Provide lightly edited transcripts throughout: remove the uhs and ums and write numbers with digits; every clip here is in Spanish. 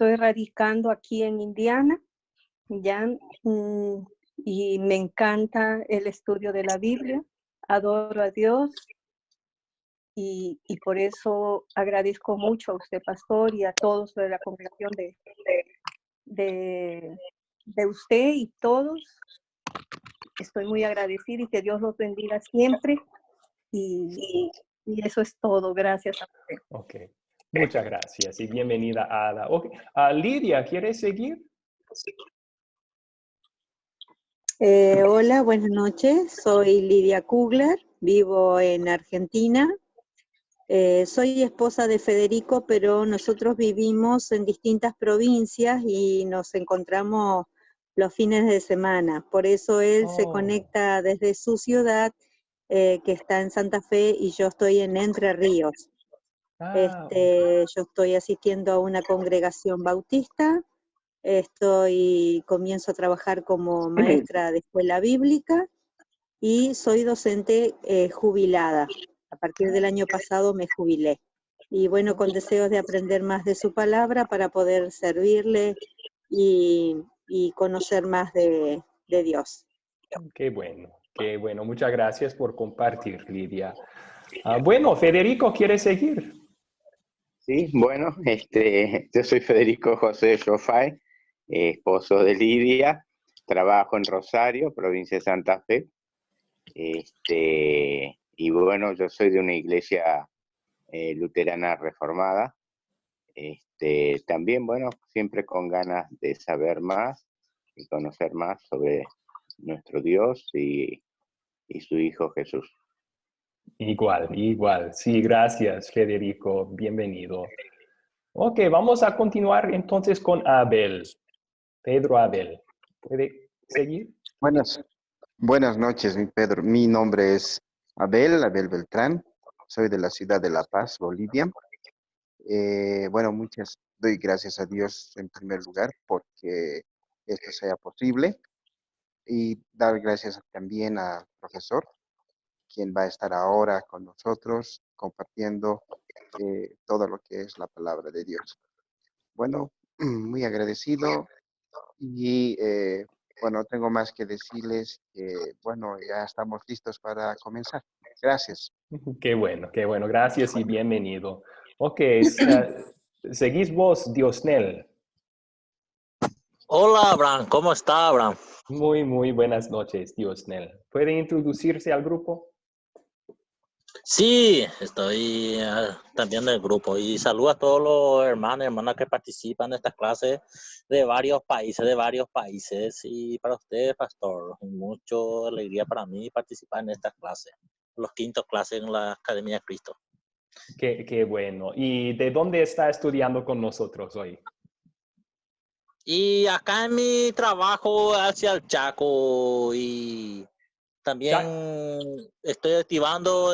estoy radicando aquí en Indiana, ya, y me encanta el estudio de la Biblia, adoro a Dios y por eso agradezco mucho a usted, pastor, y a todos de la congregación de, de usted y todos. Estoy muy agradecida y que Dios los bendiga siempre y, y eso es todo. Gracias a usted. Ok, muchas gracias y bienvenida, Ada. Okay. Lidia, ¿quieres seguir? Hola, buenas noches. Soy Lidia Kugler, vivo en Argentina. Soy esposa de Federico, pero nosotros vivimos en distintas provincias y nos encontramos los fines de semana. Por eso él se conecta desde su ciudad, que está en Santa Fe, y yo estoy en Entre Ríos. Yo estoy asistiendo a una congregación bautista. Comienzo a trabajar como maestra de escuela bíblica y soy docente jubilada. A partir del año pasado me jubilé. Y bueno, con deseos de aprender más de su palabra para poder servirle y conocer más de Dios. Qué bueno, qué bueno. Muchas gracias por compartir, Lidia. Bueno, Federico, ¿quieres seguir? Sí, bueno, yo soy Federico José Jofay, esposo de Lidia, trabajo en Rosario, provincia de Santa Fe, y bueno, yo soy de una iglesia luterana reformada, también, bueno, siempre con ganas de saber más y conocer más sobre nuestro Dios y su Hijo Jesús. Igual. Sí, gracias, Federico. Bienvenido. Ok, vamos a continuar entonces con Abel. Pedro Abel. ¿Puede seguir? Buenas noches, mi Pedro. Mi nombre es Abel Beltrán. Soy de la ciudad de La Paz, Bolivia. Doy gracias a Dios en primer lugar porque esto sea posible y dar gracias también al profesor, quien va a estar ahora con nosotros compartiendo todo lo que es la palabra de Dios. Bueno, muy agradecido y no tengo más que decirles que, ya estamos listos para comenzar. Gracias. Qué bueno. Gracias y bienvenido. Ok, seguís vos, Diosnel. Hola, Abraham. ¿Cómo está, Abraham? Muy buenas noches, Diosnel. ¿Puede introducirse al grupo? Sí, estoy también del grupo y saludo a todos los hermanos y hermanas que participan de estas clases de varios países y para usted, pastor, mucha alegría para mí participar en estas clases, los quintos clases en la Academia de Cristo. Qué bueno. ¿Y de dónde está estudiando con nosotros hoy? Y acá en mi trabajo hacia el Chaco y también estoy activando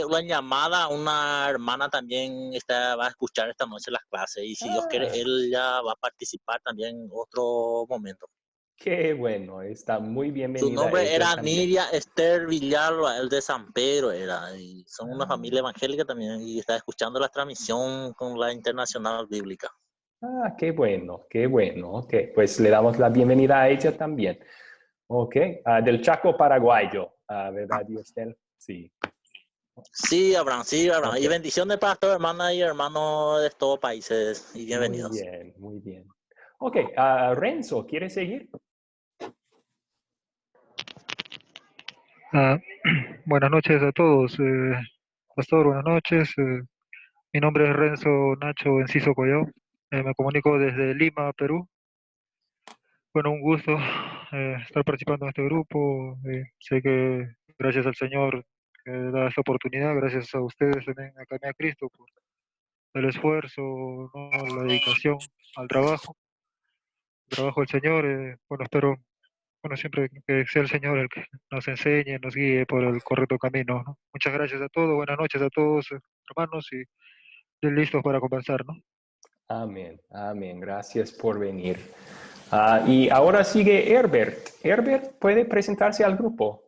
una llamada, una hermana también va a escuchar esta noche las clases y si Dios quiere, él ya va a participar también en otro momento. Qué bueno, está muy bienvenida. Su nombre era también. Nidia Esther Villalba, el de San Pedro era, y son una familia evangélica también y está escuchando la transmisión con la Internacional Bíblica. Qué bueno. Ok, pues le damos la bienvenida a ella también. Ok, del Chaco paraguayo, ¿verdad, Diosdel? Sí. Sí, Abraham. Okay. Y bendiciones para todos, hermanas y hermanos de todos países y bienvenidos. Muy bien. Ok, Renzo, ¿quiere seguir? Buenas noches a todos. Pastor, buenas noches. Mi nombre es Renzo Nacho Enciso Collao. Me comunico desde Lima, Perú. Bueno, un gusto estar participando en este grupo. Sé que gracias al Señor que da esta oportunidad, gracias a ustedes también, Academia de Cristo, por el esfuerzo, ¿no? La dedicación al trabajo del Señor. Espero siempre que sea el Señor el que nos enseñe, nos guíe por el correcto camino, ¿no? Muchas gracias a todos, buenas noches a todos, hermanos, y listos para conversar, ¿no? Amén. Gracias por venir. Y ahora sigue Herbert. Herbert, ¿puede presentarse al grupo?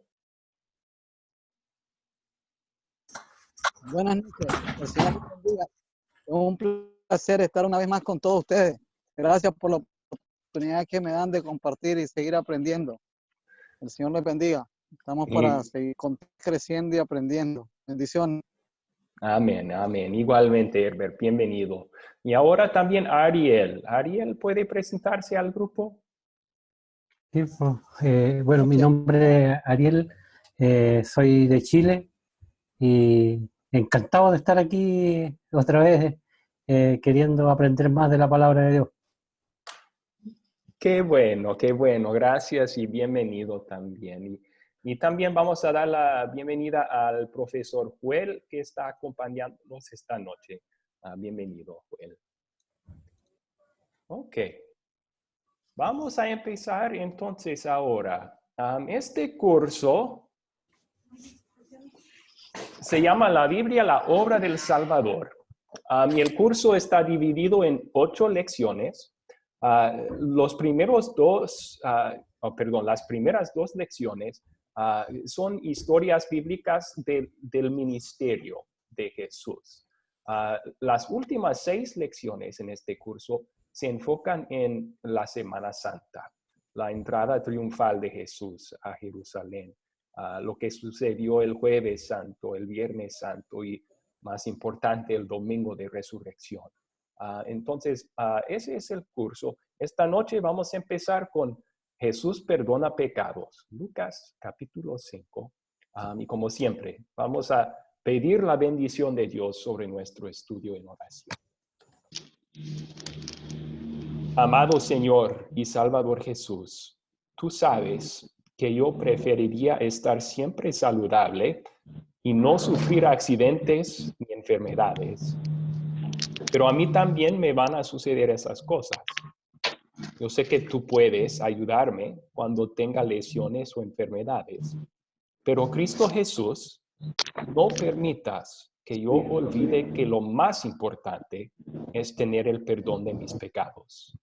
Buenas noches. El Señor les bendiga. Es un placer estar una vez más con todos ustedes. Gracias por la oportunidad que me dan de compartir y seguir aprendiendo. El Señor les bendiga. Estamos para seguir creciendo y aprendiendo. Bendiciones. Amén, amén. Igualmente, Herbert, bienvenido. Y ahora también Ariel. Ariel, ¿puede presentarse al grupo? Sí, pues, bueno, mi nombre es Ariel, soy de Chile y encantado de estar aquí otra vez queriendo aprender más de la palabra de Dios. Qué bueno, qué bueno. Gracias y bienvenido también. Y también vamos a dar la bienvenida al profesor Joel, que está acompañándonos esta noche. Bienvenido, Joel. Ok. Vamos a empezar entonces ahora. Este curso se llama La Biblia, la obra del Salvador. Y el curso está dividido en 8 lecciones. Las primeras 2 lecciones son historias bíblicas del ministerio de Jesús. Las últimas 6 lecciones en este curso se enfocan en la Semana Santa, la entrada triunfal de Jesús a Jerusalén, lo que sucedió el Jueves Santo, el Viernes Santo y, más importante, el Domingo de Resurrección. Entonces, ese es el curso. Esta noche vamos a empezar con Jesús perdona pecados, Lucas capítulo 5. Y como siempre, vamos a pedir la bendición de Dios sobre nuestro estudio en oración. Amado Señor y Salvador Jesús, tú sabes que yo preferiría estar siempre saludable y no sufrir accidentes ni enfermedades. Pero a mí también me van a suceder esas cosas. Yo sé que tú puedes ayudarme cuando tenga lesiones o enfermedades. Pero Cristo Jesús, no permitas que yo olvide que lo más importante es tener el perdón de mis pecados.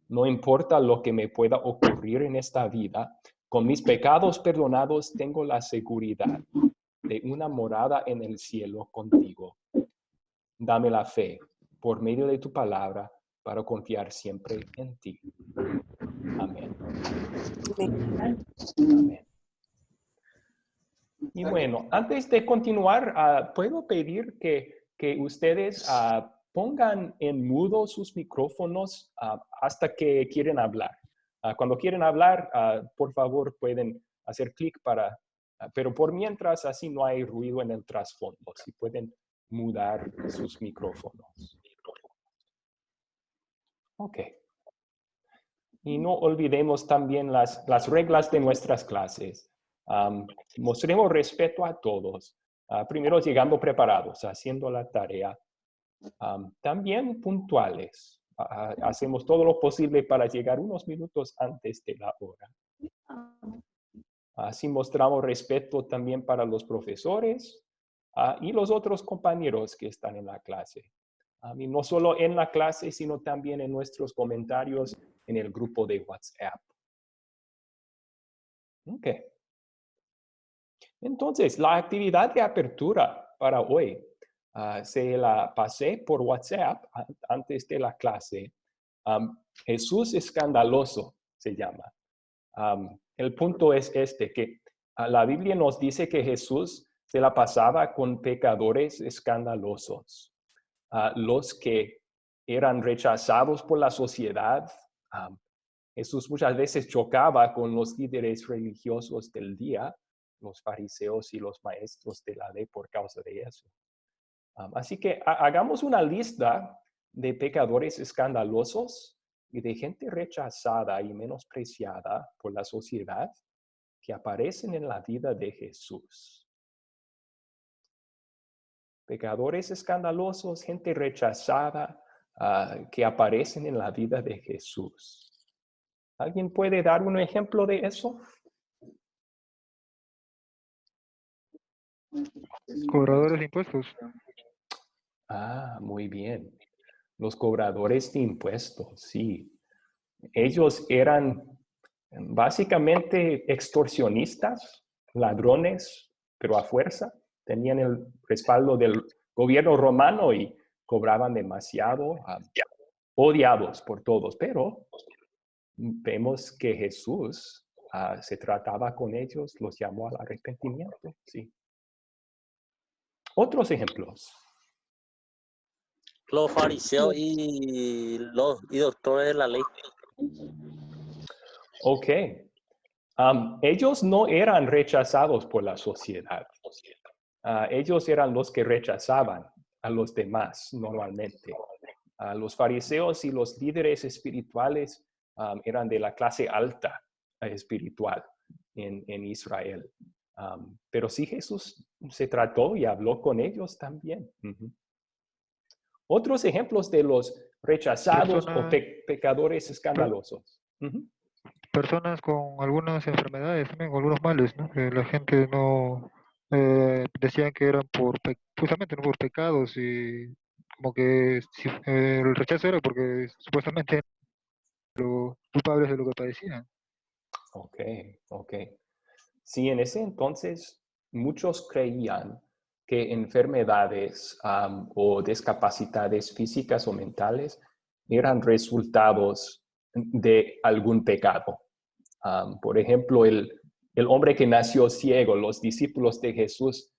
No importa lo que me pueda ocurrir en esta vida, con mis pecados perdonados tengo la seguridad de una morada en el cielo contigo. Dame la fe por medio de tu palabra para confiar siempre en ti. Amén. Amén. Y bueno, antes de continuar, puedo pedir que ustedes pongan en mudo sus micrófonos hasta que quieren hablar. Cuando quieren hablar, por favor, pueden hacer clic pero por mientras así no hay ruido en el trasfondo. Si pueden mudar sus micrófonos. Ok. Y no olvidemos también las reglas de nuestras clases. Mostremos respeto a todos. Primero llegando preparados, haciendo la tarea. También puntuales. Hacemos todo lo posible para llegar unos minutos antes de la hora. Así mostramos respeto también para los profesores y los otros compañeros que están en la clase. Y no solo en la clase, sino también en nuestros comentarios en el grupo de WhatsApp. Ok. Entonces, la actividad de apertura para hoy se la pasé por WhatsApp antes de la clase. Jesús escandaloso se llama. El punto es que la Biblia nos dice que Jesús se la pasaba con pecadores escandalosos, los que eran rechazados por la sociedad. Jesús muchas veces chocaba con los líderes religiosos del día, los fariseos y los maestros de la ley por causa de eso. Así que hagamos una lista de pecadores escandalosos y de gente rechazada y menospreciada por la sociedad que aparecen en la vida de Jesús. Pecadores escandalosos, gente rechazada que aparecen en la vida de Jesús. ¿Alguien puede dar un ejemplo de eso? Cobradores de impuestos. Muy bien. Los cobradores de impuestos, sí. Ellos eran básicamente extorsionistas, ladrones, pero a fuerza. Tenían el respaldo del gobierno romano y cobraban demasiado. odiados por todos, pero vemos que Jesús se trataba con ellos, los llamó al arrepentimiento. Sí. Otros ejemplos. Los fariseos y los doctores de la ley. Ok. Ellos no eran rechazados por la sociedad. Ellos eran los que rechazaban a los demás normalmente. Los fariseos y los líderes espirituales eran de la clase alta espiritual en Israel. Pero sí, Jesús se trató y habló con ellos también. Otros ejemplos de los rechazados o pecadores escandalosos. Personas con algunas enfermedades también, con algunos males, ¿no? Que la gente no decían que eran justamente no por pecados, y como que el rechazo era porque supuestamente eran culpables de lo que padecían. Ok. Sí, en ese entonces muchos creían que enfermedades o discapacidades físicas o mentales eran resultados de algún pecado. Por ejemplo, el hombre que nació ciego, los discípulos de Jesús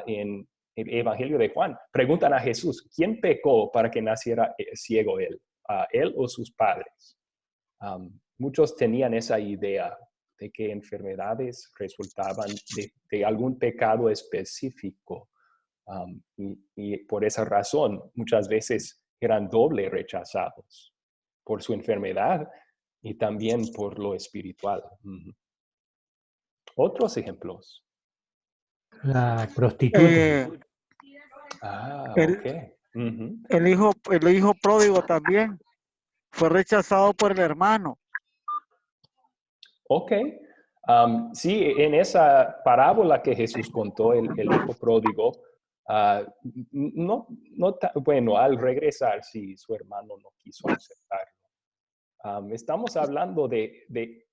en el Evangelio de Juan preguntan a Jesús, ¿quién pecó para que naciera ciego él? ¿Él o sus padres? Muchos tenían esa idea de que enfermedades resultaban de algún pecado específico. Y por esa razón, muchas veces eran doble rechazados por su enfermedad y también por lo espiritual. Otros ejemplos. La prostituta. Ok. El hijo pródigo también fue rechazado por el hermano. Ok. Sí, en esa parábola que Jesús contó, el hijo pródigo, bueno, al regresar, sí, su hermano no quiso aceptarlo. Estamos hablando de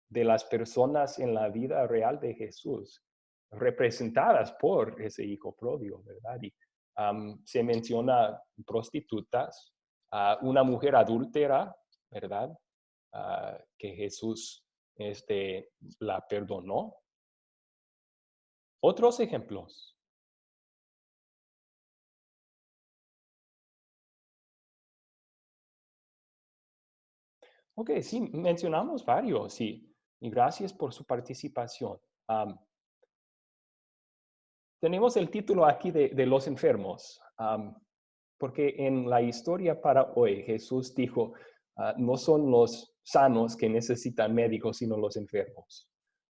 las personas en la vida real de Jesús, representadas por ese hijo pródigo, ¿verdad? Y se menciona prostitutas, una mujer adúltera, ¿verdad? Que Jesús la perdonó. Otros ejemplos. Ok, sí, mencionamos varios, sí. Y gracias por su participación. Tenemos el título aquí de los enfermos, porque en la historia para hoy Jesús dijo, no son los sanos que necesitan médicos, sino los enfermos.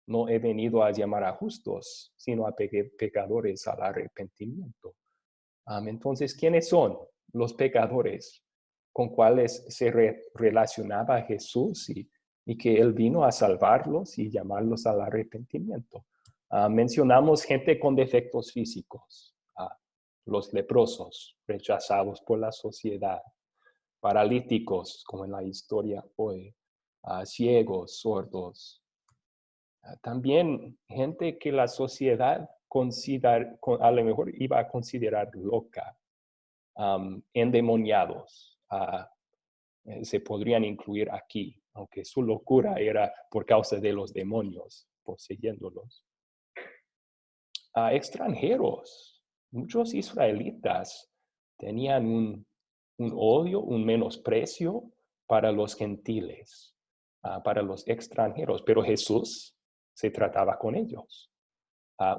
No he venido a llamar a justos, sino a pecadores al arrepentimiento. Entonces, ¿quiénes son los pecadores con cuales se relacionaba Jesús y que Él vino a salvarlos y llamarlos al arrepentimiento? Mencionamos gente con defectos físicos, los leprosos, rechazados por la sociedad, paralíticos, como en la historia hoy, ciegos, sordos. También gente que la sociedad a lo mejor iba a considerar loca, endemoniados, se podrían incluir aquí, aunque su locura era por causa de los demonios poseyéndolos. Extranjeros, muchos israelitas tenían un odio, un menosprecio para los gentiles, para los extranjeros, pero Jesús se trataba con ellos.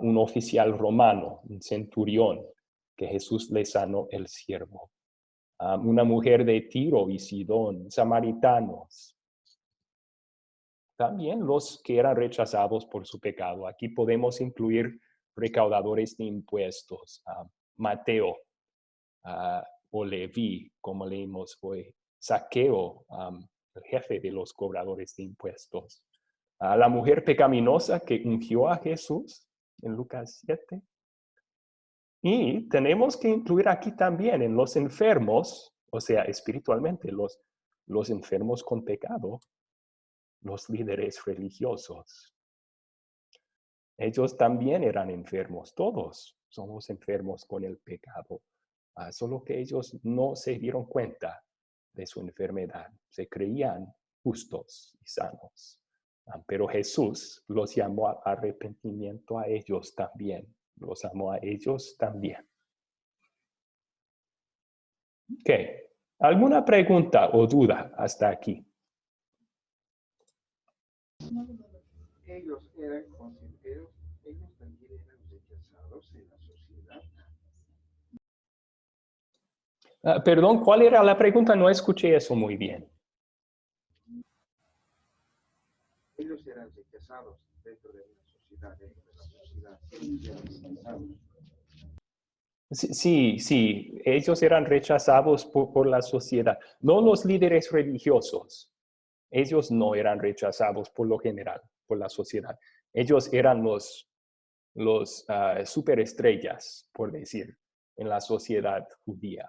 Un oficial romano, un centurión, que Jesús le sanó el siervo. Una mujer de Tiro y Sidón, samaritanos. También los que eran rechazados por su pecado. Aquí podemos incluir recaudadores de impuestos, Mateo o Leví, como leímos hoy, Zaqueo, el jefe de los cobradores de impuestos. La mujer pecaminosa que ungió a Jesús en Lucas 7. Y tenemos que incluir aquí también en los enfermos, o sea, espiritualmente, los enfermos con pecado, los líderes religiosos. Ellos también eran enfermos, todos somos enfermos con el pecado, solo que ellos no se dieron cuenta de su enfermedad. Se creían justos y sanos. Pero Jesús los llamó a arrepentimiento a ellos también. Los amó a ellos también. Ok. ¿Alguna pregunta o duda hasta aquí? Ellos también eran rechazados en la sociedad. Perdón, ¿cuál era la pregunta? No escuché eso muy bien. Ellos eran rechazados dentro de una sociedad, dentro de la sociedad. Ellos eran rechazados. Sí, ellos eran rechazados por la sociedad, no los líderes religiosos. Ellos no eran rechazados por lo general, por la sociedad. Ellos eran los superestrellas, por decir, en la sociedad judía.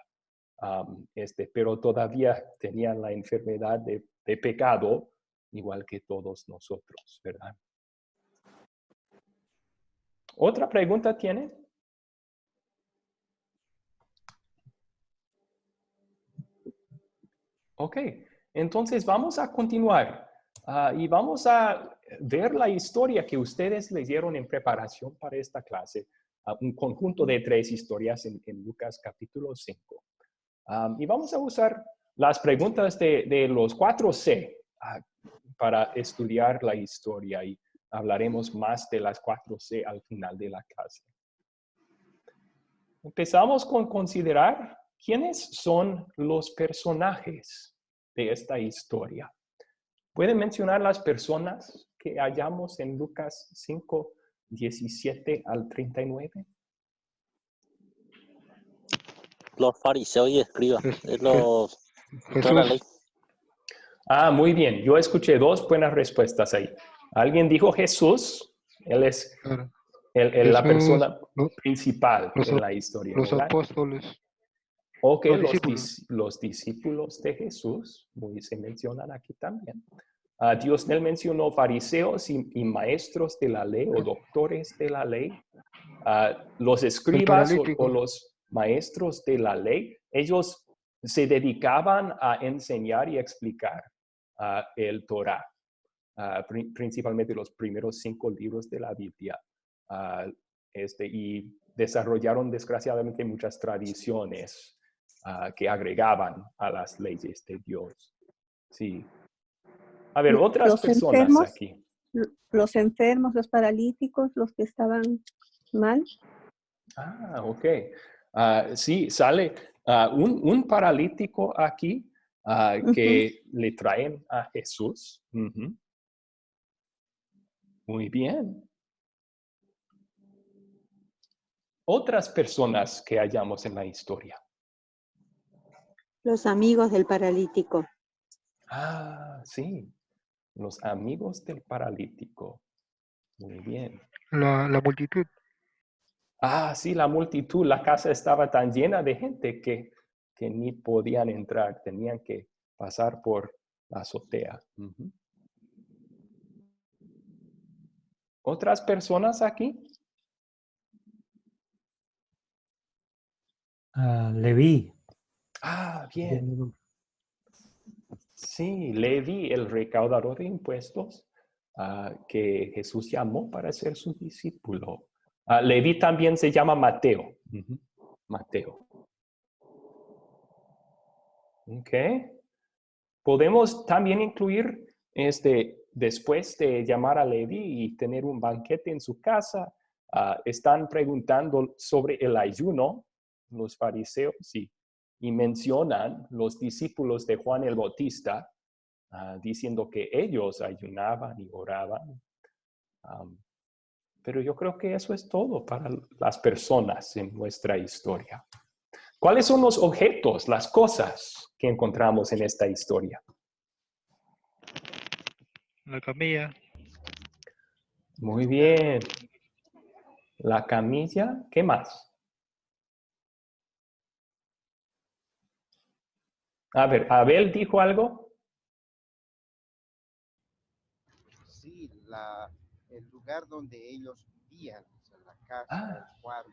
Pero todavía tenían la enfermedad de pecado, igual que todos nosotros, ¿verdad? ¿Otra pregunta tiene? Ok, entonces vamos a continuar y vamos a ver la historia que ustedes leyeron en preparación para esta clase, un conjunto de 3 historias en Lucas capítulo 5. Y vamos a usar las preguntas de los 4C para estudiar la historia y hablaremos más de las 4C al final de la clase. Empezamos con considerar quiénes son los personajes de esta historia. ¿Pueden mencionar las personas que hallamos en Lucas 5, 17 al 39? Los fariseos y escribas, los de la ley. Muy bien. Yo escuché 2 buenas respuestas ahí. Alguien dijo Jesús. Él es la persona principal en la historia. Los ¿verdad? apóstoles. Ok, Los los discípulos de Jesús, muy se mencionan aquí también. Dios él mencionó fariseos y maestros de la ley o doctores de la ley. Los escribas o los maestros de la ley, ellos se dedicaban a enseñar y explicar el Torah, principalmente los primeros 5 libros de la Biblia. Y desarrollaron desgraciadamente muchas tradiciones que agregaban a las leyes de Dios. Sí. A ver, otras Los personas enfermos, aquí. los enfermos, los paralíticos, los que estaban mal. Ok. Sí, sale un paralítico aquí que le traen a Jesús. Muy bien. Otras personas que hallamos en la historia. Los amigos del paralítico. Sí. Los amigos del paralítico. Muy bien. La multitud. Sí, la multitud. La casa estaba tan llena de gente que ni podían entrar. Tenían que pasar por la azotea. ¿Otras personas aquí? Leví. Bien. Sí, Leví, el recaudador de impuestos, que Jesús llamó para ser su discípulo. Leví también se llama Mateo. Mateo. Ok. Podemos también incluir, después de llamar a Leví y tener un banquete en su casa, están preguntando sobre el ayuno, los fariseos, y mencionan los discípulos de Juan el Bautista, diciendo que ellos ayunaban y oraban. Pero yo creo que eso es todo para las personas en nuestra historia. ¿Cuáles son los objetos, las cosas que encontramos en esta historia? La camilla. Muy bien. La camilla, ¿qué más? A ver, ¿Abel dijo algo? Sí, el lugar donde ellos vivían, o sea, la casa, el cuarto.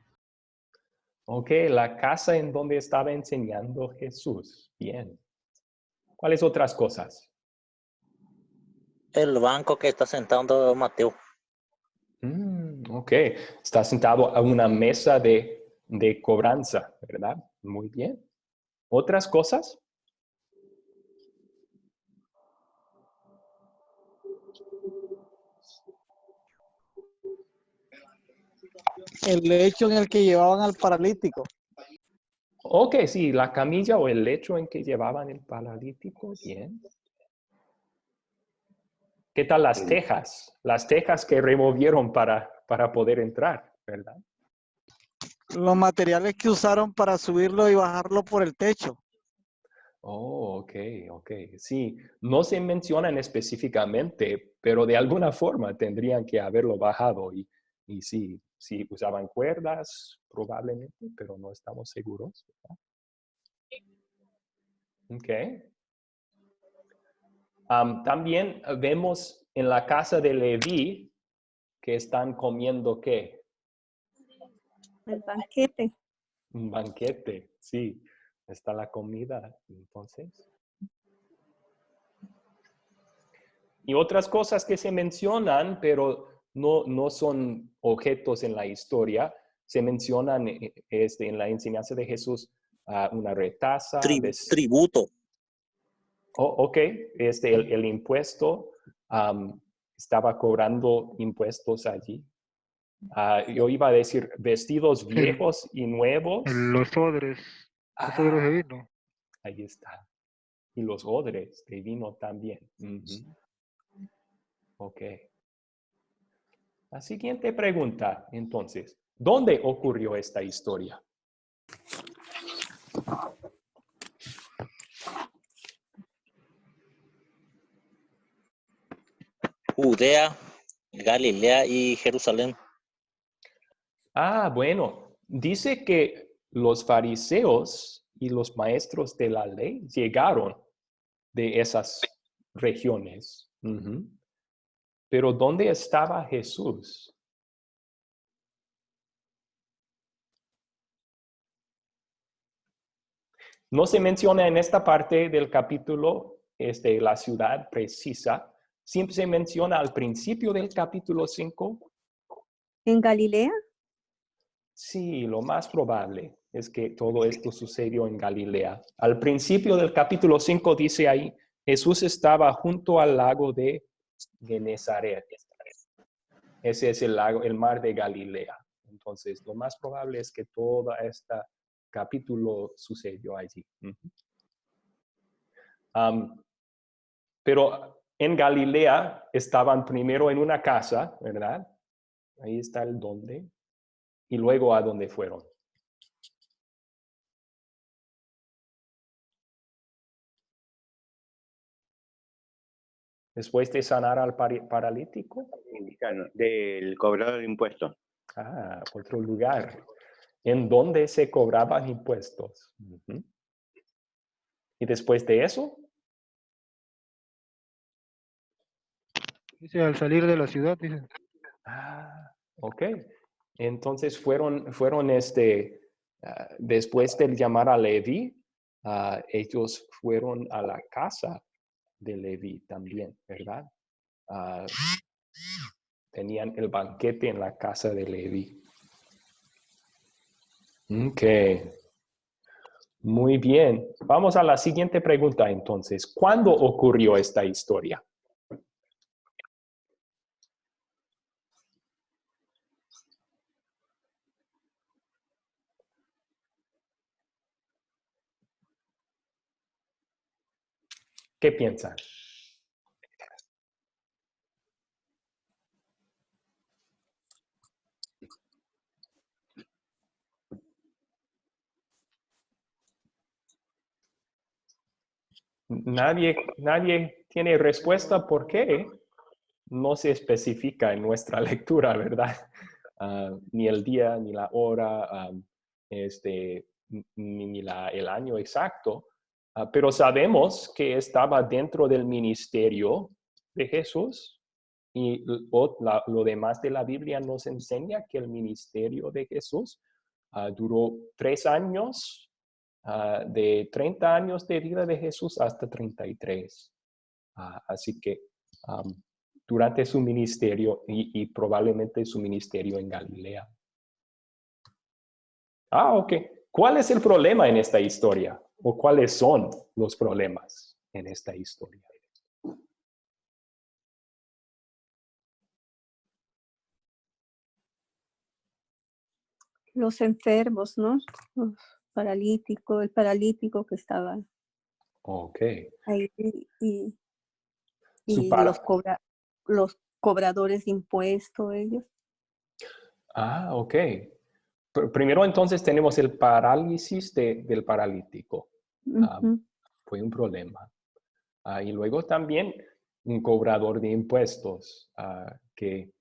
Ok, la casa en donde estaba enseñando Jesús. Bien. ¿Cuáles otras cosas? El banco que está sentado Mateo. Ok, está sentado a una mesa de cobranza, ¿verdad? Muy bien. ¿Otras cosas? El lecho en el que llevaban al paralítico. Ok, sí, la camilla o el lecho en que llevaban el paralítico, bien. ¿Qué tal las tejas? Las tejas que removieron para poder entrar, ¿verdad? Los materiales que usaron para subirlo y bajarlo por el techo. Oh, ok. Sí, no se mencionan específicamente, pero de alguna forma tendrían que haberlo bajado y sí, usaban cuerdas probablemente, pero no estamos seguros, ¿verdad? Ok. También vemos en la casa de Leví que están comiendo ¿qué? El banquete. Un banquete, sí. Está la comida, entonces. Y otras cosas que se mencionan, pero no son objetos en la historia, se mencionan en la enseñanza de Jesús una retaza. Tributo. Ok, el impuesto, estaba cobrando impuestos allí. Yo iba a decir vestidos viejos y nuevos. Los odres de vino. Ahí está. Y los odres de vino también. Ok. La siguiente pregunta, entonces. ¿Dónde ocurrió esta historia? Judea, Galilea y Jerusalén. Bueno, dice que los fariseos y los maestros de la ley llegaron de esas regiones. Pero ¿dónde estaba Jesús? No se menciona en esta parte del capítulo la ciudad precisa. Siempre se menciona al principio del capítulo 5. ¿En Galilea? Sí, lo más probable es que todo esto sucedió en Galilea. Al principio del capítulo 5 dice ahí, Jesús estaba junto al lago de Genezaret. Ese es el lago, el mar de Galilea. Entonces, lo más probable es que todo este capítulo sucedió allí. Pero en Galilea estaban primero en una casa, ¿verdad? Ahí está el dónde. Y luego a dónde fueron. Después de sanar al paralítico. Del cobrador de impuestos. Otro lugar. ¿En dónde se cobraban impuestos? ¿Y después de eso? Dice, al salir de la ciudad, dice. Ok. Entonces fueron después de llamar a Leví, ellos fueron a la casa de Leví también, ¿verdad? Tenían el banquete en la casa de Leví. Ok. Muy bien. Vamos a la siguiente pregunta entonces. ¿Cuándo ocurrió esta historia? ¿Qué piensan? Nadie tiene respuesta. ¿Por qué? No se especifica en nuestra lectura, ¿verdad? Ni el día, ni la hora, ni el año exacto. Pero sabemos que estaba dentro del ministerio de Jesús. Y lo demás de la Biblia nos enseña que el ministerio de Jesús duró 3 años de 30 años de vida de Jesús hasta 33. Así que durante su ministerio y probablemente su ministerio en Galilea. Ok. ¿Cuál es el problema en esta historia? ¿O cuáles son los problemas en esta historia? Los enfermos, ¿no? Los paralíticos, el paralítico que estaba Ok. ahí y Su los cobradores de impuestos, ellos. Ok. Primero entonces tenemos el parálisis del paralítico. Fue un problema. Y luego también un cobrador de impuestos que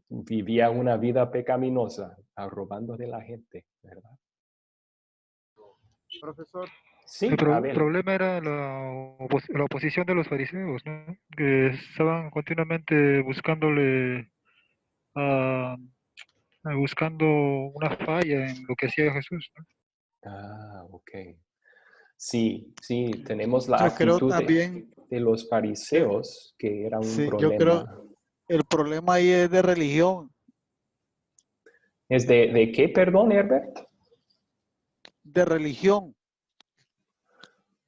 vivía una vida pecaminosa, robando de la gente, ¿verdad? Profesor. Sí, El Abel. problema era la oposición de los fariseos, ¿no? Que estaban continuamente buscándole, buscando una falla en lo que hacía Jesús, ¿no? Ok. Sí, tenemos la Yo creo actitud también, de los fariseos, que era un sí, yo problema. creo el problema ahí es de religión, ¿Es de qué, perdón, Herbert? de religión.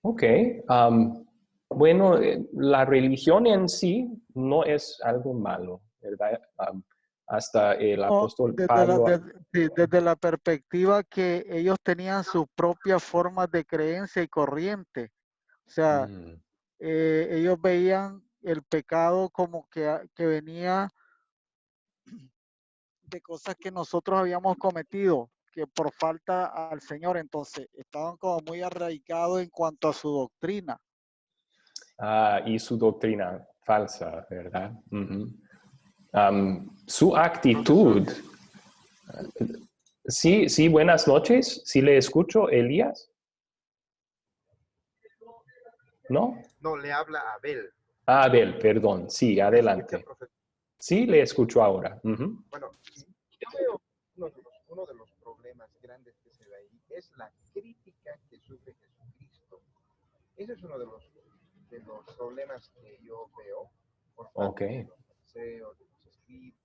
Ok. Bueno, la religión en sí no es algo malo, ¿verdad? Hasta el No, apóstol Pablo. sí, desde la perspectiva que ellos tenían su propia forma de creencia y corriente. O sea, ellos veían el pecado como que venía de cosas que nosotros habíamos cometido, que por falta al Señor, entonces estaban como muy arraigados en cuanto a su doctrina. Y su doctrina falsa, ¿verdad? Su actitud. Sí, buenas noches. ¿Sí le escucho, Elías? ¿No? No, le habla Abel. Abel, perdón. Sí, adelante. Sí, le escucho ahora. Bueno, yo veo uno de los problemas grandes que se ve ahí es la crítica que sufre Jesucristo. Ese es uno de los problemas que yo veo por parte de los fariseos, de los escribas,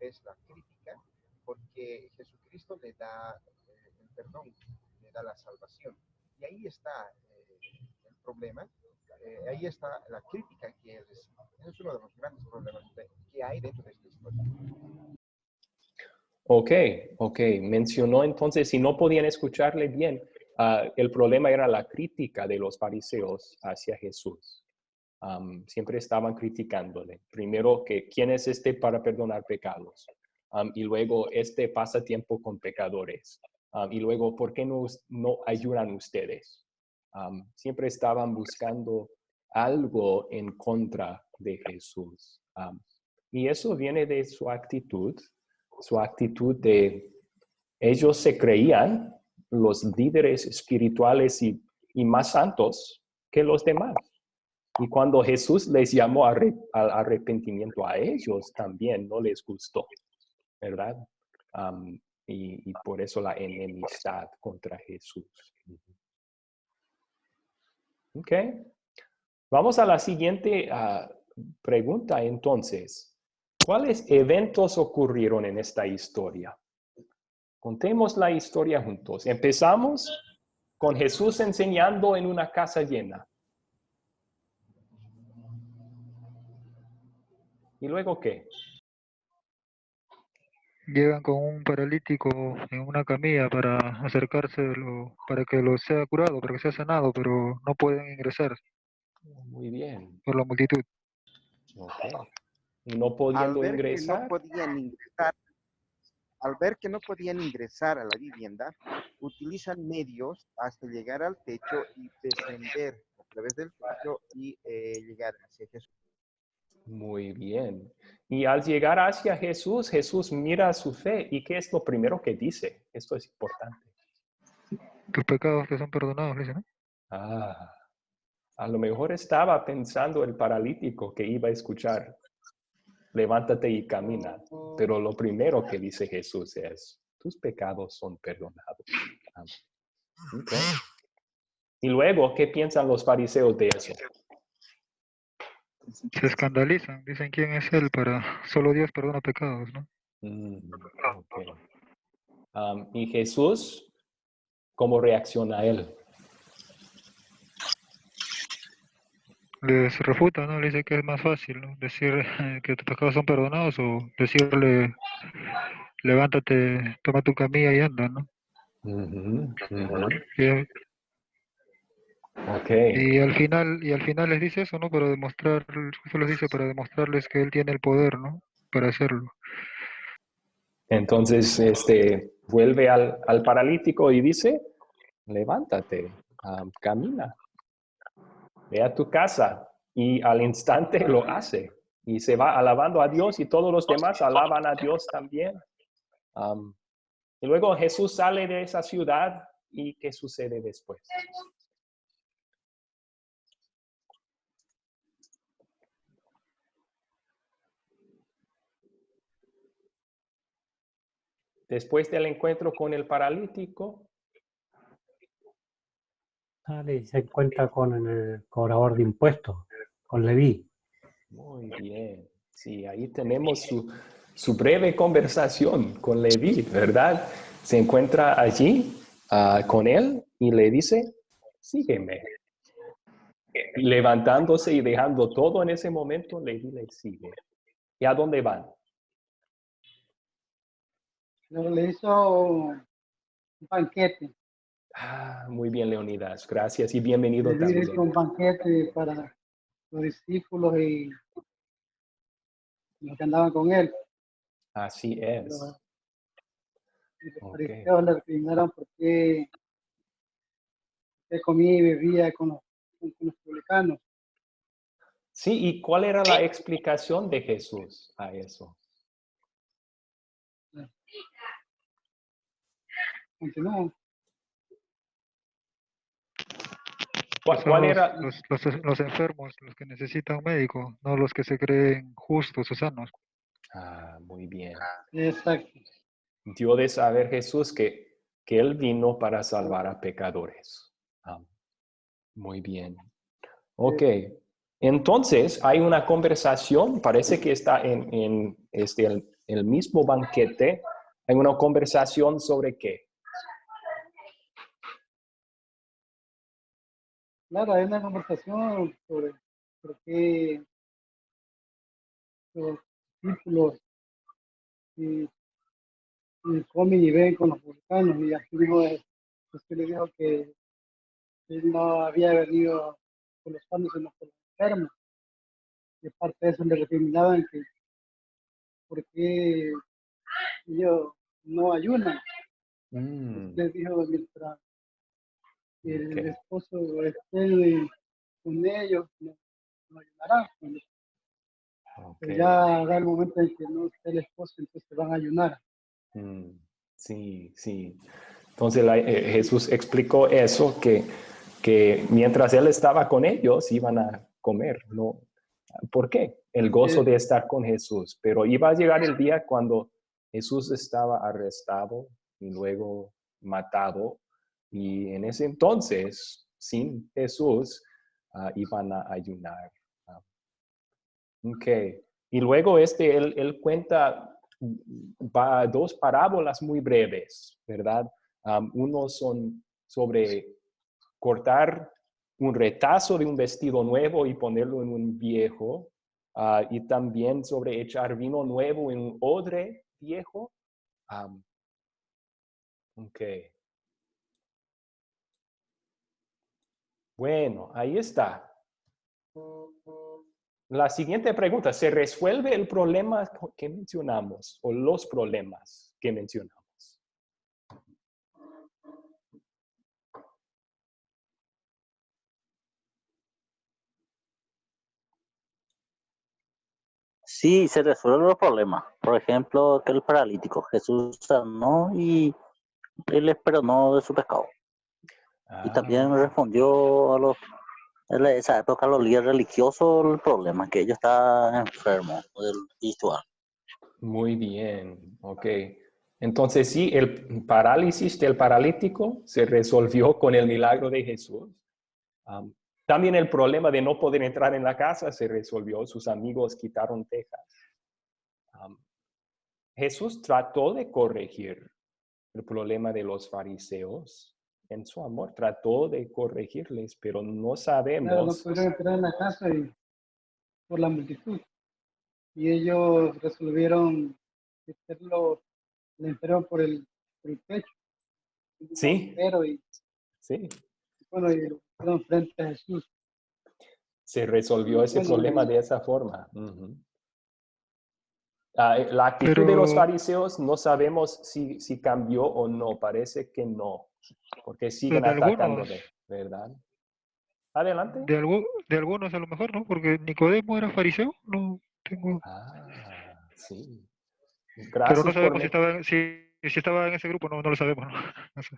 es la crítica, porque Jesucristo le da el perdón, le da la salvación. Y ahí está el problema, ahí está la crítica que él recibe. Ese es uno de los grandes problemas que hay dentro de esta historia. Ok. Mencionó entonces, si no podían escucharle bien, el problema era la crítica de los fariseos hacia Jesús. Siempre estaban criticándole. Primero, que quién es este para perdonar pecados. Y luego, este pasa tiempo con pecadores. Y luego, ¿por qué no ayudan ustedes? Siempre estaban buscando algo en contra de Jesús. Y eso viene de su actitud de ellos se creían los líderes espirituales y más santos que los demás. Y cuando Jesús les llamó al arrepentimiento a ellos, también no les gustó, ¿verdad? Y por eso la enemistad contra Jesús. Ok. Vamos a la siguiente pregunta entonces. ¿Cuáles eventos ocurrieron en esta historia? Contemos la historia juntos. Empezamos con Jesús enseñando en una casa llena. ¿Y luego qué? Llegan con un paralítico en una camilla para acercárselo, para que lo sea curado, para que sea sanado, pero no pueden ingresar Muy bien. por la multitud. Okay. Y no pudiendo ingresar. Al ver que no podían ingresar a la vivienda, utilizan medios hasta llegar al techo y descender a través del techo y llegar hacia Jesús. Muy bien. Y al llegar hacia Jesús, Jesús mira su fe. ¿Y qué es lo primero que dice? Esto es importante. Tus pecados te son perdonados, dice, ¿no? A lo mejor estaba pensando el paralítico que iba a escuchar, levántate y camina. Pero lo primero que dice Jesús es, tus pecados son perdonados. Okay. Y luego, ¿qué piensan los fariseos de eso? Se escandalizan, dicen quién es él solo Dios perdona pecados, ¿no? Okay. ¿Y Jesús, cómo reacciona a él? Les refuta, ¿no? Le dice que es más fácil, ¿no? Decir que tus pecados son perdonados o decirle, levántate, toma tu camilla y anda, ¿no? Y, Okay. y al final les dice eso, ¿no? Para demostrar, Jesús les dice para demostrarles que él tiene el poder, ¿no? Para hacerlo. Entonces, vuelve al paralítico y dice, levántate, camina, ve a tu casa. Y al instante lo hace. Y se va alabando a Dios y todos los demás alaban a Dios también. Y luego Jesús sale de esa ciudad y ¿qué sucede después? Después del encuentro con el paralítico, sale y se encuentra con el cobrador de impuestos, con Leví. muy bien. Sí, ahí tenemos su breve conversación con Leví, ¿verdad? Se encuentra allí con él y le dice, sígueme. Y levantándose y dejando todo en ese momento, Leví le sigue. ¿Y a dónde van? Le hizo un banquete. Muy bien, Leonidas. Gracias y bienvenido Le hizo también. un banquete para los discípulos y los que andaban con él. Así es. Los fariseos le recriminaron por qué comía y bebía con los publicanos. Sí, ¿y cuál era la explicación de Jesús a eso? Continúo. ¿Cuál era? Los enfermos, los que necesitan médico, no los que se creen justos o sanos. Muy bien. Exacto. Dio de saber Jesús que Él vino para salvar a pecadores. Muy bien. Ok. Entonces, hay una conversación, parece que está en el mismo banquete. Hay una conversación sobre qué. Claro, hay una conversación sobre por qué los discípulos y comen y ven con los publicanos. Y aquí usted le dijo que él no había venido por los sanos, sino por los enfermos. Y aparte de eso le recriminaban que por qué ellos no ayunan. Les dijo, mientras el esposo esté con ellos, no ayunarán. Pero ya da el momento en que no esté el esposo, entonces van a ayunar. Sí, sí. Entonces Jesús explicó eso, que mientras Él estaba con ellos, iban a comer, ¿no? ¿Por qué? El gozo de estar con Jesús. Pero iba a llegar el día cuando Jesús estaba arrestado y luego matado. Y en ese entonces, sin Jesús, iban a ayunar. Ok. Y luego él cuenta dos parábolas muy breves, ¿verdad? Uno son sobre cortar un retazo de un vestido nuevo y ponerlo en un viejo, y también sobre echar vino nuevo en un odre viejo. Ok. Bueno, ahí está. La siguiente pregunta, ¿se resuelve el problema que mencionamos o los problemas que mencionamos? Sí, se resuelven los problemas. Por ejemplo, que el paralítico, Jesús sanó y él les perdonó de su pecado. Y también respondió en esa época a los líderes religiosos el problema, que ellos estaban enfermos del espiritual. Muy bien, ok. Entonces sí, el parálisis del paralítico se resolvió con el milagro de Jesús. También el problema de no poder entrar en la casa se resolvió. Sus amigos quitaron tejas. Jesús trató de corregir el problema de los fariseos. En su amor trató de corregirles, pero no Claro, no sabemos. pudieron entrar en la casa por la multitud. Y ellos resolvieron meterlo, le entraron por el pecho. Sí, Y sí. bueno, y lo pusieron frente a Jesús. Se resolvió ese Bueno, problema de esa forma. La actitud de los Pero fariseos no sabemos si cambió o no. Parece que no, porque siguen de algunos, atacándole, ¿verdad? Adelante. de algunos a lo mejor, ¿no? Porque Nicodemo era fariseo, no tengo, Sí. pero no Gracias por... sabemos si estaba en ese grupo, no lo sabemos, ¿no? No sé.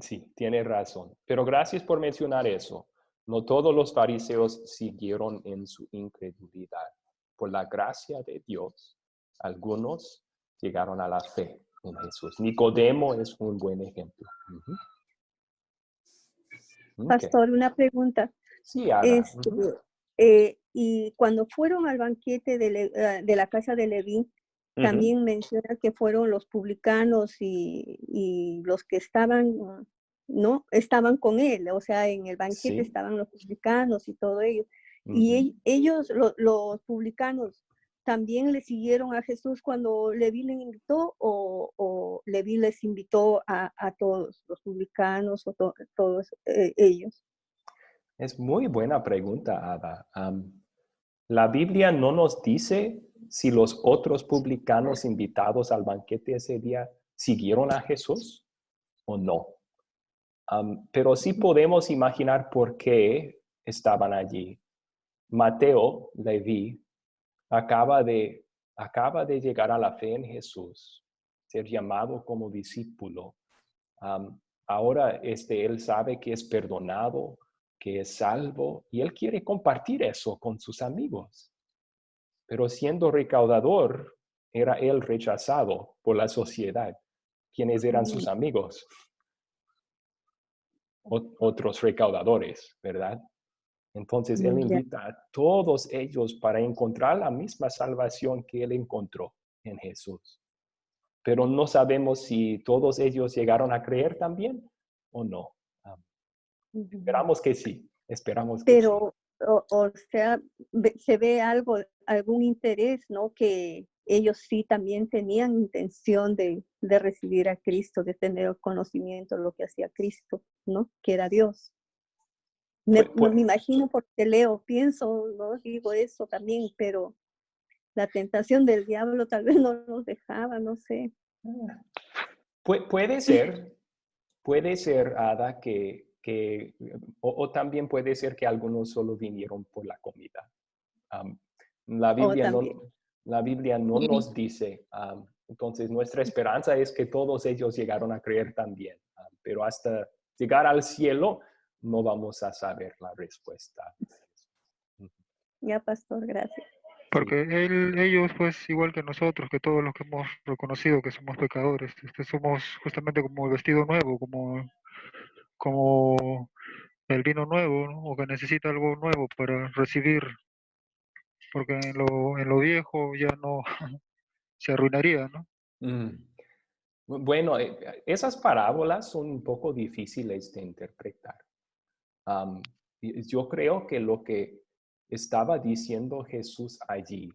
Sí, tiene razón. Pero gracias por mencionar eso. No todos los fariseos siguieron en su incredulidad. Por la gracia de Dios, algunos llegaron a la fe en Jesús. Nicodemo es un buen ejemplo. Okay. Pastor, una pregunta. Sí, Ada. Y cuando fueron al banquete de la casa de Leví, también menciona que fueron los publicanos y los que estaban, ¿no? Estaban con él, o sea, en el banquete estaban los publicanos y todo ello. Y ellos, los publicanos, ¿también le siguieron a Jesús cuando Leví les invitó o Leví les invitó a todos los publicanos o todos ellos? Es muy buena pregunta, Ada. La Biblia no nos dice si los otros publicanos invitados al banquete ese día siguieron a Jesús o no. Pero sí podemos imaginar por qué estaban allí. Mateo, Leví, acaba de llegar a la fe en Jesús, ser llamado como discípulo. Ahora él sabe que es perdonado, que es salvo, y él quiere compartir eso con sus amigos. Pero siendo recaudador, era él rechazado por la sociedad. ¿Quiénes eran sus amigos? Otros recaudadores, ¿verdad? Entonces él invita a todos ellos para encontrar la misma salvación que él encontró en Jesús. Pero no sabemos si todos ellos llegaron a creer también o no. Esperamos que sí, esperamos que sí. Pero, o sea, se ve algún interés, ¿no? Que ellos sí también tenían intención de recibir a Cristo, de tener conocimiento de lo que hacía Cristo, ¿no? Que era Dios. Me imagino porque pienso, ¿no? Digo eso también, pero la tentación del diablo tal vez no nos dejaba, no sé. Puede ser, Ada, o también puede ser que algunos solo vinieron por la comida. La Biblia no nos dice, entonces nuestra esperanza es que todos ellos llegaron a creer también, pero hasta llegar al cielo no vamos a saber la respuesta. Ya, pastor, gracias. Porque ellos, pues, igual que nosotros, que todos los que hemos reconocido que somos pecadores, somos justamente como el vestido nuevo, como el vino nuevo, ¿no? O que necesita algo nuevo para recibir, porque en lo viejo ya no se arruinaría, ¿no? Bueno, esas parábolas son un poco difíciles de interpretar. Yo creo que lo que estaba diciendo Jesús allí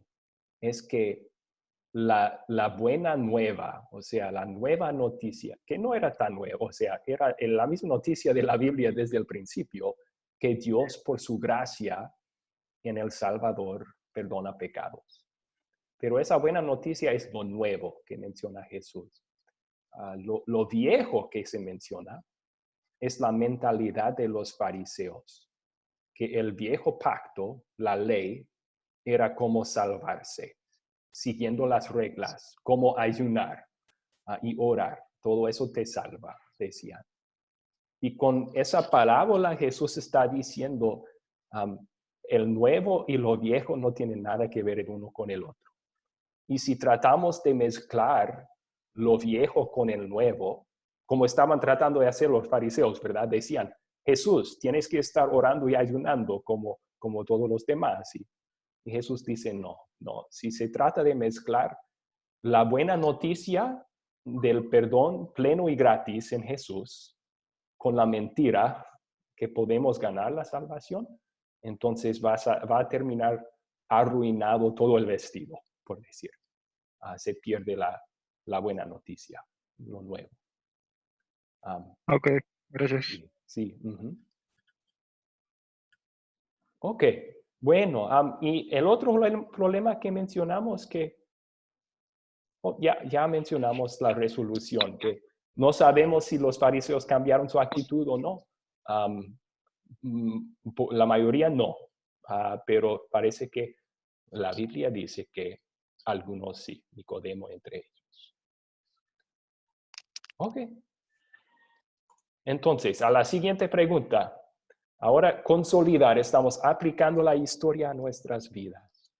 es que la buena nueva, o sea, la nueva noticia, que no era tan nueva, o sea, era la misma noticia de la Biblia desde el principio, que Dios por su gracia en el Salvador perdona pecados. Pero esa buena noticia es lo nuevo que menciona Jesús. Lo viejo que se menciona es la mentalidad de los fariseos, que el viejo pacto, la ley, era como salvarse, siguiendo las reglas, como ayunar y orar. Todo eso te salva, decían. Y con esa parábola Jesús está diciendo, el nuevo y lo viejo no tienen nada que ver el uno con el otro. Y si tratamos de mezclar lo viejo con el nuevo, como estaban tratando de hacer los fariseos, ¿verdad? Decían, Jesús, tienes que estar orando y ayunando como todos los demás. Y Jesús dice, no. Si se trata de mezclar la buena noticia del perdón pleno y gratis en Jesús con la mentira que podemos ganar la salvación, entonces va a terminar arruinado todo el vestido, por decir. Se pierde la buena noticia, lo nuevo. Ok, gracias. Sí. Ok, bueno, y el otro problema que mencionamos ya mencionamos la resolución, que no sabemos si los fariseos cambiaron su actitud o no. La mayoría no, pero parece que la Biblia dice que algunos sí, Nicodemo entre ellos. Ok. Entonces, a la siguiente pregunta. Ahora, consolidar, estamos aplicando la historia a nuestras vidas.